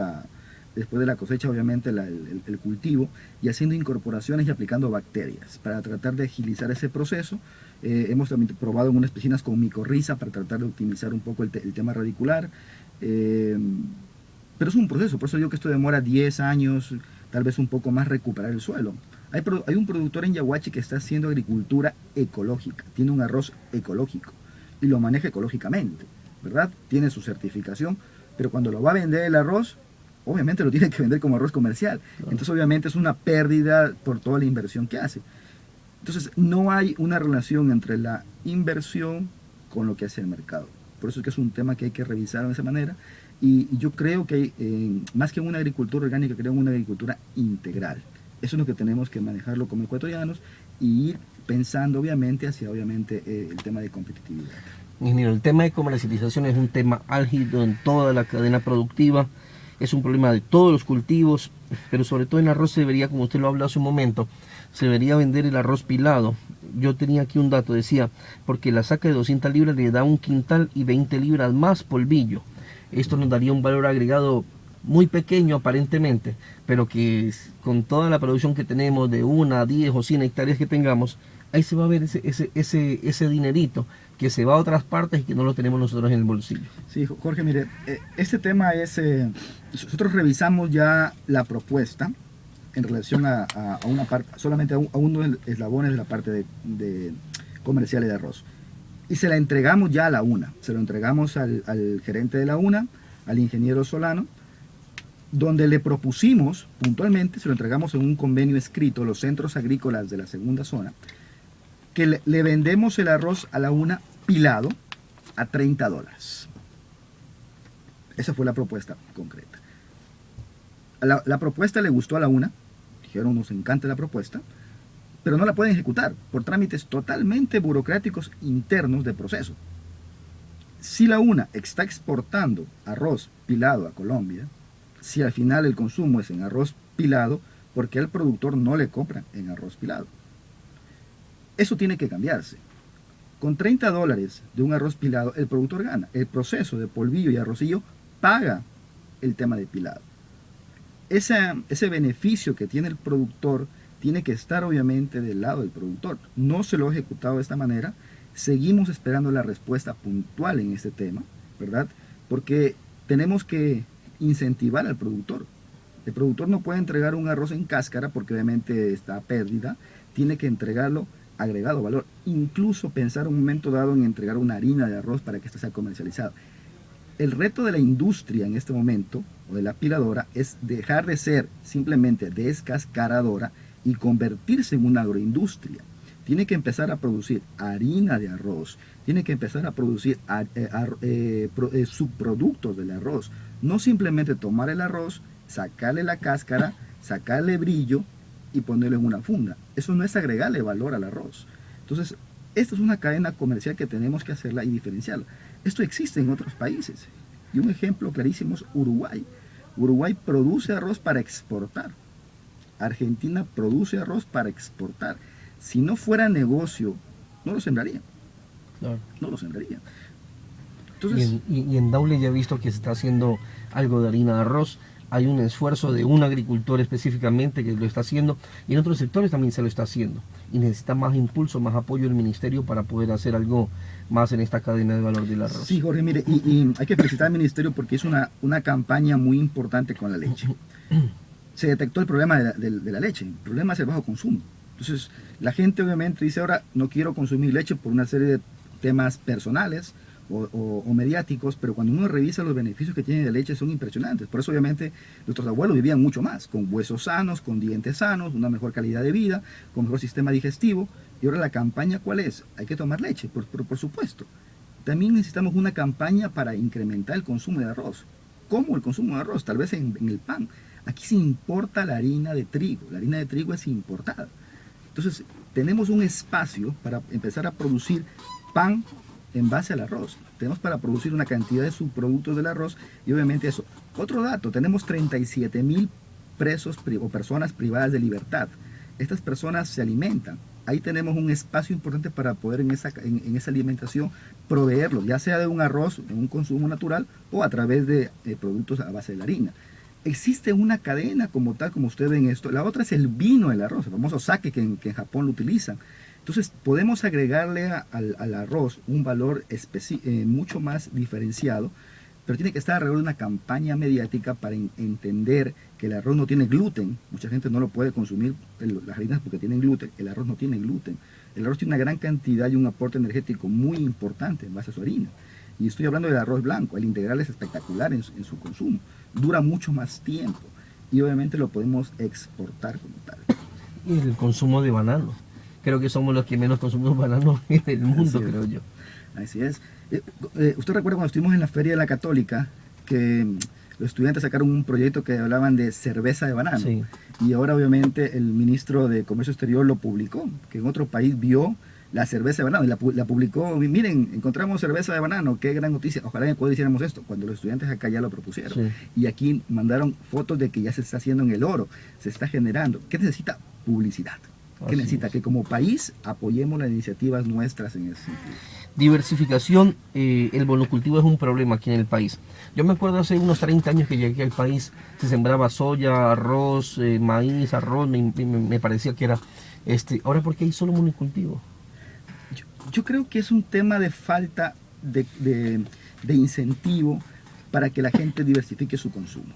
después de la cosecha, obviamente, el cultivo, y haciendo incorporaciones y aplicando bacterias para tratar de agilizar ese proceso. Hemos también probado en unas piscinas con micorriza para tratar de optimizar un poco el tema radicular. Pero es un proceso, por eso digo que esto demora 10 años, tal vez un poco más recuperar el suelo. Hay un productor en Yaguachi que está haciendo agricultura ecológica, tiene un arroz ecológico y lo maneja ecológicamente, ¿verdad? Tiene su certificación, pero cuando lo va a vender el arroz, obviamente lo tiene que vender como arroz comercial. Claro. Entonces obviamente es una pérdida por toda la inversión que hace. Entonces no hay una relación entre la inversión con lo que hace el mercado. Por eso es que es un tema que hay que revisar de esa manera. Y yo creo que más que una agricultura orgánica, creo en una agricultura integral. Eso es lo que tenemos que manejarlo como ecuatorianos y ir pensando obviamente hacia el tema de competitividad. Ingeniero, el tema de comercialización es un tema álgido en toda la cadena productiva, es un problema de todos los cultivos, pero sobre todo en arroz se debería, como usted lo habló hace un momento, se debería vender el arroz pilado. Yo tenía aquí un dato, decía, porque la saca de 200 libras le da 1 quintal y 20 libras más polvillo. Esto nos daría un valor agregado muy pequeño aparentemente, pero que con toda la producción que tenemos de 1 a 10 o 100 hectáreas que tengamos, ahí se va a ver ese dinerito que se va a otras partes y que no lo tenemos nosotros en el bolsillo. Sí, Jorge, mire, este tema es, nosotros revisamos ya la propuesta en relación a una parte, solamente a uno de los eslabones de la parte de comerciales de arroz. Y se la entregamos ya a la UNA, se lo entregamos al gerente de la UNA, al ingeniero Solano, donde le propusimos puntualmente, se lo entregamos en un convenio escrito, los centros agrícolas de la segunda zona, que le vendemos el arroz a la UNA pilado a $30. Esa fue la propuesta concreta. La propuesta le gustó a la UNA, dijeron nos encanta la propuesta, pero no la pueden ejecutar por trámites totalmente burocráticos internos de proceso. Si la UNA está exportando arroz pilado a Colombia, si al final el consumo es en arroz pilado, ¿por qué al productor no le compran en arroz pilado? Eso tiene que cambiarse. Con $30 de un arroz pilado, el productor gana. El proceso de polvillo y arrocillo paga el tema de pilado. Ese beneficio que tiene el productor tiene que estar obviamente del lado del productor. No se lo ha ejecutado de esta manera. Seguimos esperando la respuesta puntual en este tema, ¿verdad? Porque tenemos que incentivar al productor. El productor no puede entregar un arroz en cáscara porque obviamente está a pérdida. Tiene que entregarlo agregado valor. Incluso pensar un momento dado en entregar una harina de arroz para que esto sea comercializado. El reto de la industria en este momento, o de la piladora, es dejar de ser simplemente descascaradora y convertirse en una agroindustria. Tiene que empezar a producir harina de arroz, tiene que empezar a producir subproductos del arroz. No simplemente tomar el arroz, sacarle la cáscara, sacarle brillo y ponerlo en una funda. Eso no es agregarle valor al arroz. Entonces, esta es una cadena comercial que tenemos que hacerla y diferenciarla. Esto existe en otros países. Y un ejemplo clarísimo es Uruguay. Uruguay produce arroz para exportar. Argentina produce arroz para exportar. Si no fuera negocio, no lo sembrarían. Claro. No lo sembrarían. Entonces, y en Daule ya he visto que se está haciendo algo de harina de arroz. Hay un esfuerzo de un agricultor específicamente que lo está haciendo y en otros sectores también se lo está haciendo. Y necesita más impulso, más apoyo del ministerio para poder hacer algo más en esta cadena de valor del arroz. Sí, Jorge, mire, y hay que felicitar al ministerio porque hizo una campaña muy importante con la leche. Se detectó el problema de la leche, el problema es el bajo consumo. Entonces, la gente obviamente dice ahora no quiero consumir leche por una serie de temas personales o mediáticos, pero cuando uno revisa los beneficios que tiene de leche son impresionantes. Por eso obviamente nuestros abuelos vivían mucho más, con huesos sanos, con dientes sanos, una mejor calidad de vida, con mejor sistema digestivo. Y ahora la campaña, ¿cuál es? Hay que tomar leche, por supuesto. También necesitamos una campaña para incrementar el consumo de arroz. ¿Cómo el consumo de arroz? Tal vez en el pan. Aquí se importa la harina de trigo. La harina de trigo es importada. Entonces, tenemos un espacio para empezar a producir pan en base al arroz. Tenemos para producir una cantidad de subproductos del arroz y obviamente eso Otro dato, tenemos 37.000 presos o personas privadas de libertad. Estas personas se alimentan. Ahí tenemos un espacio importante para poder en esa alimentación proveerlo, ya sea de un arroz, en un consumo natural, o a través de productos a base de la harina. Existe una cadena como tal, como ustedes ven esto. La otra es el vino, el arroz, el famoso sake que en Japón lo utilizan. Entonces podemos agregarle al arroz un valor mucho más diferenciado, pero tiene que estar alrededor de una campaña mediática para entender que el arroz no tiene gluten. Mucha gente no lo puede consumir, las harinas, porque tienen gluten. El arroz no tiene gluten. El arroz tiene una gran cantidad y un aporte energético muy importante en base a su harina. Y estoy hablando del arroz blanco. El integral es espectacular en su consumo. Dura mucho más tiempo y obviamente lo podemos exportar como tal. Y el consumo de banano. Creo que somos los que menos consumimos banano en el mundo, creo yo. Así es. ¿Usted recuerda cuando estuvimos en la Feria de la Católica que los estudiantes sacaron un proyecto que hablaban de cerveza de banano? Sí. Y ahora obviamente el ministro de Comercio Exterior lo publicó, que en otro país vio la cerveza de banano y la publicó. Miren, encontramos cerveza de banano, qué gran noticia. Ojalá en Ecuador hiciéramos esto, cuando los estudiantes acá ya lo propusieron. Sí. Y aquí mandaron fotos de que ya se está haciendo en el oro, se está generando. ¿Qué necesita? Publicidad. ¿Qué necesita? Que como país apoyemos las iniciativas nuestras en ese sentido. Diversificación, el monocultivo es un problema aquí en el país. Yo me acuerdo hace unos 30 años que llegué al país, se sembraba soya, arroz, maíz, arroz, me parecía que era... Ahora, ¿por qué hay solo monocultivo? Yo creo que es un tema de falta de incentivo para que la gente diversifique su consumo.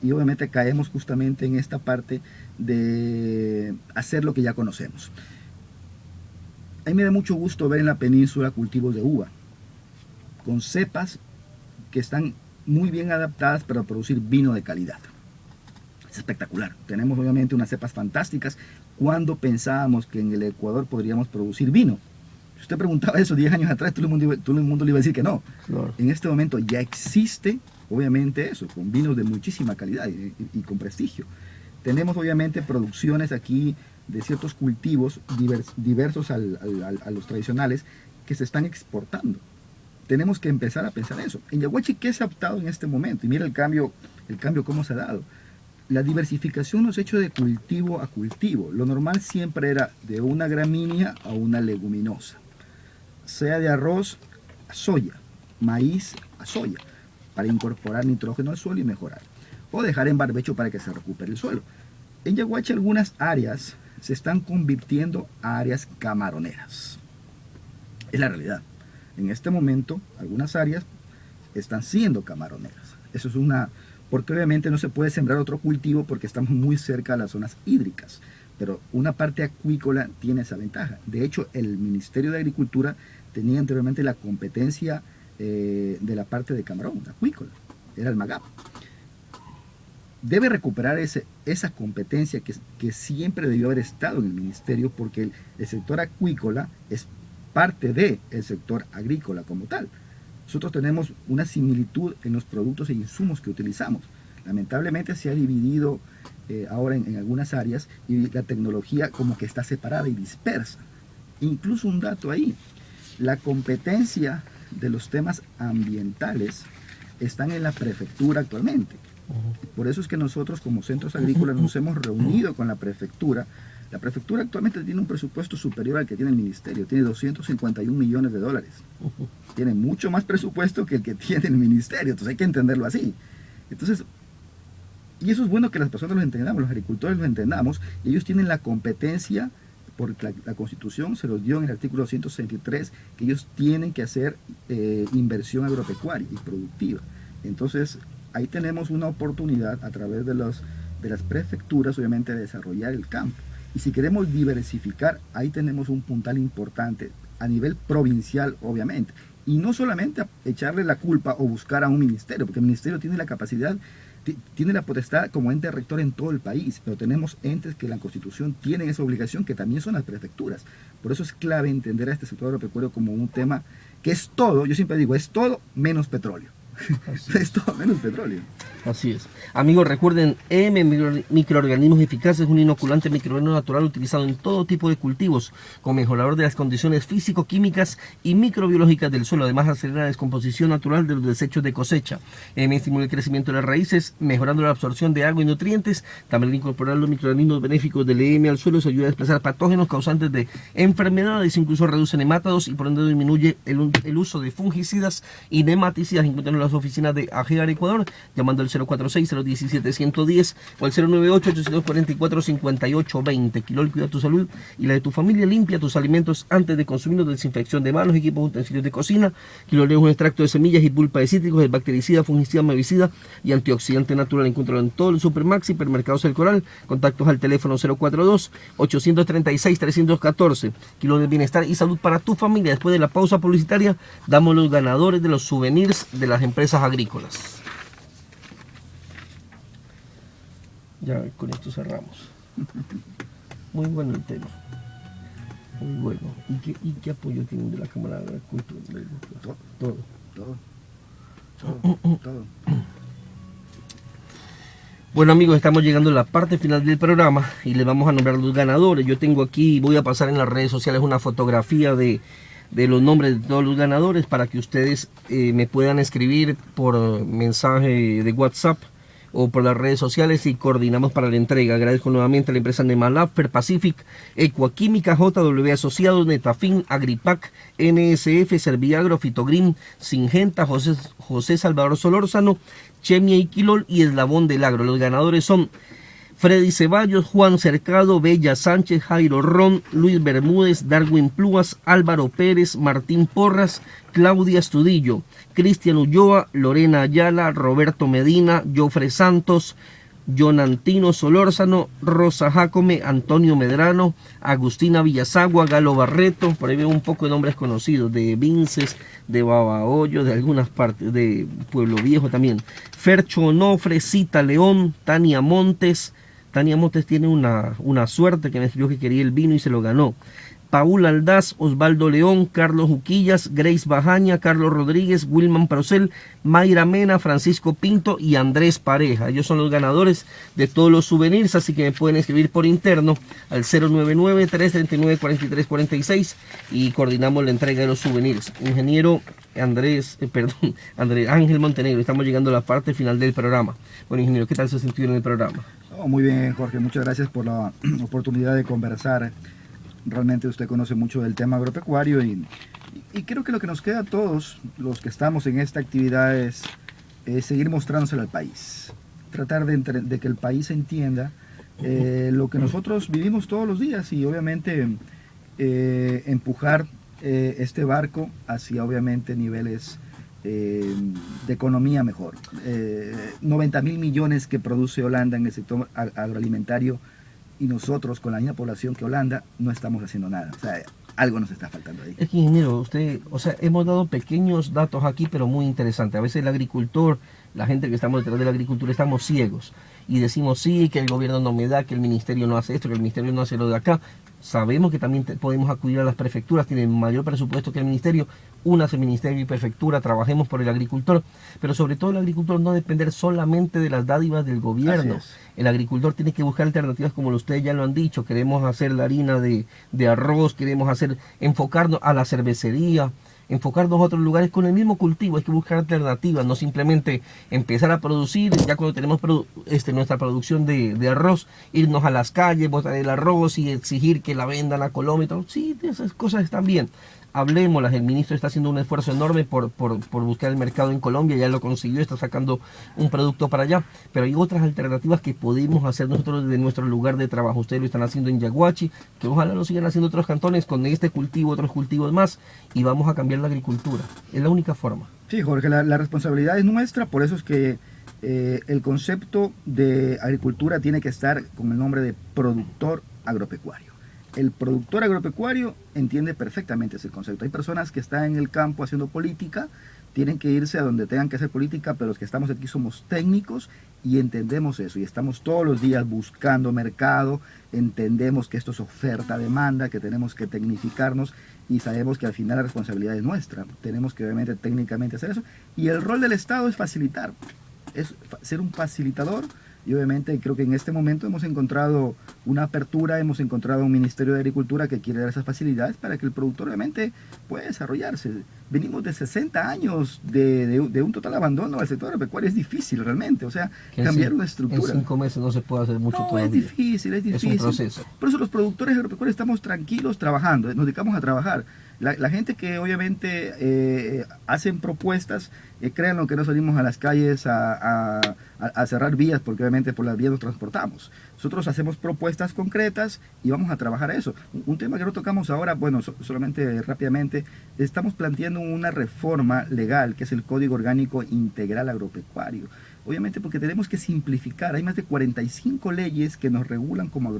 Y obviamente caemos justamente en esta parte de hacer lo que ya conocemos. A mí me da mucho gusto ver en la península cultivos de uva, con cepas que están muy bien adaptadas para producir vino de calidad. Es espectacular. Tenemos obviamente unas cepas fantásticas. Cuando pensábamos que en el Ecuador podríamos producir vino, si usted preguntaba eso 10 años atrás, todo el mundo le iba a decir que no. Claro. En este momento ya existe, obviamente, eso, con vinos de muchísima calidad y con prestigio. Tenemos obviamente producciones aquí de ciertos cultivos diversos a los tradicionales que se están exportando. Tenemos que empezar a pensar eso. En Yaguachi, ¿qué se ha optado en este momento? Y mira el cambio cómo se ha dado. La diversificación nos ha hecho de cultivo a cultivo. Lo normal siempre era de una gramínea a una leguminosa. Sea de arroz a soya, maíz a soya, para incorporar nitrógeno al suelo y mejorar. O dejar en barbecho para que se recupere el suelo. En Yaguachi algunas áreas se están convirtiendo a áreas camaroneras. Es la realidad. En este momento, algunas áreas están siendo camaroneras. Eso es porque obviamente no se puede sembrar otro cultivo porque estamos muy cerca de las zonas hídricas. Pero una parte acuícola tiene esa ventaja. De hecho, el Ministerio de Agricultura tenía anteriormente la competencia de la parte de camarón, acuícola. Era el MAGAP. Debe recuperar esa competencia que siempre debió haber estado en el ministerio, porque el sector acuícola es parte del sector agrícola como tal. Nosotros tenemos una similitud en los productos e insumos que utilizamos. Lamentablemente se ha dividido ahora en algunas áreas y la tecnología como que está separada y dispersa. Incluso un dato ahí, la competencia de los temas ambientales están en la prefectura actualmente. Por eso es que nosotros como centros agrícolas nos hemos reunido con la prefectura. La prefectura actualmente tiene un presupuesto superior al que tiene el ministerio, tiene 251 millones de dólares. Tiene mucho más presupuesto que el que tiene el ministerio, entonces hay que entenderlo así. Entonces, y eso es bueno que las personas lo entendamos, los agricultores lo entendamos, y ellos tienen la competencia, porque la Constitución se los dio en el artículo 263, que ellos tienen que hacer inversión agropecuaria y productiva. Entonces, ahí tenemos una oportunidad a través de las prefecturas, obviamente, de desarrollar el campo. Y si queremos diversificar, ahí tenemos un puntal importante a nivel provincial, obviamente. Y no solamente echarle la culpa o buscar a un ministerio, porque el ministerio tiene la capacidad, tiene la potestad como ente rector en todo el país, pero tenemos entes que la Constitución tienen esa obligación, que también son las prefecturas. Por eso es clave entender a este sector agropecuario como un tema que es todo, yo siempre digo, es todo menos petróleo. Es todo menos petróleo. Así es. Amigos, recuerden, microorganismos eficaces, un inoculante microorganismo natural utilizado en todo tipo de cultivos, con mejorador de las condiciones físico-químicas y microbiológicas del suelo. Además, acelera la descomposición natural de los desechos de cosecha. Estimula el crecimiento de las raíces, mejorando la absorción de agua y nutrientes. También incorporar los microorganismos benéficos del EM al suelo se ayuda a desplazar patógenos causantes de enfermedades, incluso reduce nemátados y por ende disminuye el uso de fungicidas y nematicidas. Encuentran en las oficinas de AGEAR Ecuador, llamando al 046-017-110 o al 098-844-5820. Quilol, cuida tu salud y la de tu familia. Limpia tus alimentos antes de consumirlos. Desinfección de manos, equipos, utensilios de cocina. Quilol es un extracto de semillas y pulpa de cítricos, es bactericida, fungicida, herbicida y antioxidante natural. Encuéntralo en todo el Supermax, Hipermercados El Coral. Contactos al teléfono 042-836-314. Quilol de bienestar y salud para tu familia. Después de la pausa publicitaria, damos los ganadores de los souvenirs de las empresas agrícolas. Ya con esto cerramos. Muy bueno el tema. Muy bueno. ¿Y qué apoyo tienen de la Cámara de Cultura? Todo. Bueno, amigos, estamos llegando a la parte final del programa y les vamos a nombrar los ganadores. Yo tengo aquí, voy a pasar en las redes sociales una fotografía de los nombres de todos los ganadores para que ustedes me puedan escribir por mensaje de WhatsApp o por las redes sociales y coordinamos para la entrega. Agradezco nuevamente a la empresa Nemalab, Perpacific, Ecuaquímica, JW Asociados, Netafin, Agripac, NSF, Serviagro, Fitogreen, Singenta, José Salvador Solórzano, Chemia y Quilol y Eslabón del Agro. Los ganadores son Freddy Ceballos, Juan Cercado, Bella Sánchez, Jairo Ron, Luis Bermúdez, Darwin Plúas, Álvaro Pérez, Martín Porras, Claudia Estudillo, Cristian Ulloa, Lorena Ayala, Roberto Medina, Jofre Santos, Jonantino Solórzano, Rosa Jacome, Antonio Medrano, Agustina Villasagua, Galo Barreto, por ahí veo un poco de nombres conocidos, de Vinces, de Babahoyo, de algunas partes, de Pueblo Viejo también, Fercho Onofre, Cita León, Tania Montes tiene una suerte que me escribió que quería el vino y se lo ganó. Paul Aldaz, Osvaldo León, Carlos Juquillas, Grace Bajaña, Carlos Rodríguez, Wilman Procel, Mayra Mena, Francisco Pinto y Andrés Pareja. Ellos son los ganadores de todos los souvenirs, así que me pueden escribir por interno al 099-339-4346 y coordinamos la entrega de los souvenirs. Ingeniero Andrés Ángel Montenegro, estamos llegando a la parte final del programa. Bueno, ingeniero, ¿qué tal se sintió en el programa? Muy bien, Jorge, muchas gracias por la oportunidad de conversar. Realmente usted conoce mucho del tema agropecuario y creo que lo que nos queda a todos los que estamos en esta actividad es seguir mostrándoselo al país. Tratar de que el país entienda lo que nosotros vivimos todos los días y obviamente empujar este barco hacia obviamente niveles de economía mejor. 90.000 millones que produce Holanda en el sector agroalimentario y nosotros con la misma población que Holanda no estamos haciendo nada. O sea, algo nos está faltando ahí. Es que, ingeniero, hemos dado pequeños datos aquí, pero muy interesantes. A veces el agricultor, la gente que estamos detrás de la agricultura, estamos ciegos y decimos sí, que el gobierno no me da, que el ministerio no hace esto, que el ministerio no hace lo de acá. Sabemos que también podemos acudir a las prefecturas, tienen mayor presupuesto que el ministerio. Únase ministerio y prefectura, trabajemos por el agricultor, pero sobre todo el agricultor no depender solamente de las dádivas del gobierno. El agricultor tiene que buscar alternativas, como ustedes ya lo han dicho. Queremos hacer la harina de arroz, enfocarnos a la cervecería, enfocarnos a otros lugares con el mismo cultivo. Hay que buscar alternativas, no simplemente empezar a producir, ya cuando tenemos nuestra producción de arroz, irnos a las calles, botar el arroz y exigir que la vendan a Colombia y todo. Sí, esas cosas están bien. Hablemoslas, el ministro está haciendo un esfuerzo enorme por buscar el mercado en Colombia, ya lo consiguió, está sacando un producto para allá, pero hay otras alternativas que podemos hacer nosotros desde nuestro lugar de trabajo. Ustedes lo están haciendo en Yaguachi, que ojalá lo sigan haciendo otros cantones con este cultivo, otros cultivos más, y vamos a cambiar la agricultura. Es la única forma. Sí, Jorge, la responsabilidad es nuestra, por eso es que el concepto de agricultura tiene que estar con el nombre de productor agropecuario. el productor agropecuario entiende perfectamente ese concepto. Hay personas que están en el campo haciendo política, tienen que irse a donde tengan que hacer política, pero los que estamos aquí somos técnicos y entendemos eso, y estamos todos los días buscando mercado, entendemos que esto es oferta-demanda, que tenemos que tecnificarnos y sabemos que al final la responsabilidad es nuestra, tenemos que obviamente técnicamente hacer eso, y el rol del Estado es facilitar, es ser un facilitador. Y obviamente creo que en este momento hemos encontrado una apertura, hemos encontrado un Ministerio de Agricultura que quiere dar esas facilidades para que el productor obviamente pueda desarrollarse. Venimos de 60 años de un total abandono al sector agropecuario, es difícil realmente, o sea, cambiar una estructura. En 5 meses no se puede hacer mucho todavía. Es difícil, es difícil. Es un proceso. Por eso los productores agropecuarios estamos tranquilos trabajando, nos dedicamos a trabajar. La gente que obviamente hacen propuestas, créanlo que no salimos a las calles a cerrar vías, porque obviamente por las vías nos transportamos. Nosotros hacemos propuestas concretas y vamos a trabajar a eso. Un tema que no tocamos ahora, bueno, solamente rápidamente, estamos planteando una reforma legal, que es el Código Orgánico Integral Agropecuario. Obviamente porque tenemos que simplificar, hay más de 45 leyes que nos regulan como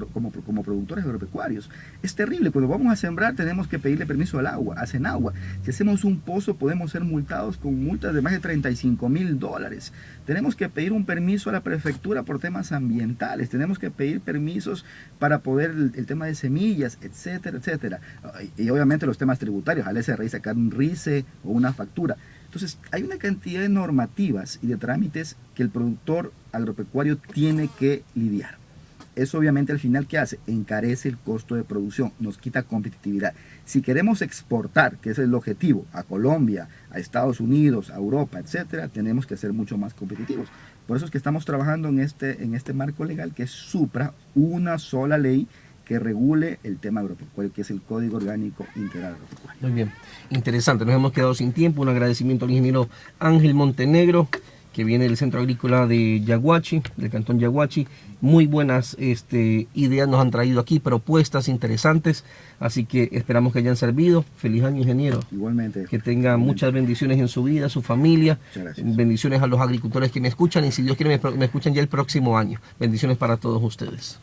productores agropecuarios. Es terrible, cuando vamos a sembrar tenemos que pedirle permiso al agua, a Senagua. Si hacemos un pozo podemos ser multados con multas de más de $35,000. Tenemos que pedir un permiso a la prefectura por temas ambientales, tenemos que pedir permisos para poder el tema de semillas, etcétera, etcétera. Y obviamente los temas tributarios, al SRI sacar un RICE o una factura. Entonces, hay una cantidad de normativas y de trámites que el productor agropecuario tiene que lidiar. Eso obviamente al final, ¿qué hace? Encarece el costo de producción, nos quita competitividad. Si queremos exportar, que ese es el objetivo, a Colombia, a Estados Unidos, a Europa, etcétera, tenemos que ser mucho más competitivos. Por eso es que estamos trabajando en este marco legal que es supra una sola ley que regule el tema agropecuario, que es el Código Orgánico Integral Agropecuario. Muy bien, interesante, nos hemos quedado sin tiempo. Un agradecimiento al ingeniero Ángel Montenegro, que viene del Centro Agrícola de Yaguachi, del Cantón Yaguachi. Muy buenas ideas nos han traído aquí, propuestas interesantes, así que esperamos que hayan servido. Feliz año, ingeniero. Igualmente. Que tenga muchas bendiciones en su vida, su familia. Muchas gracias. Bendiciones a los agricultores que me escuchan y si Dios quiere me escuchan ya el próximo año. Bendiciones para todos ustedes.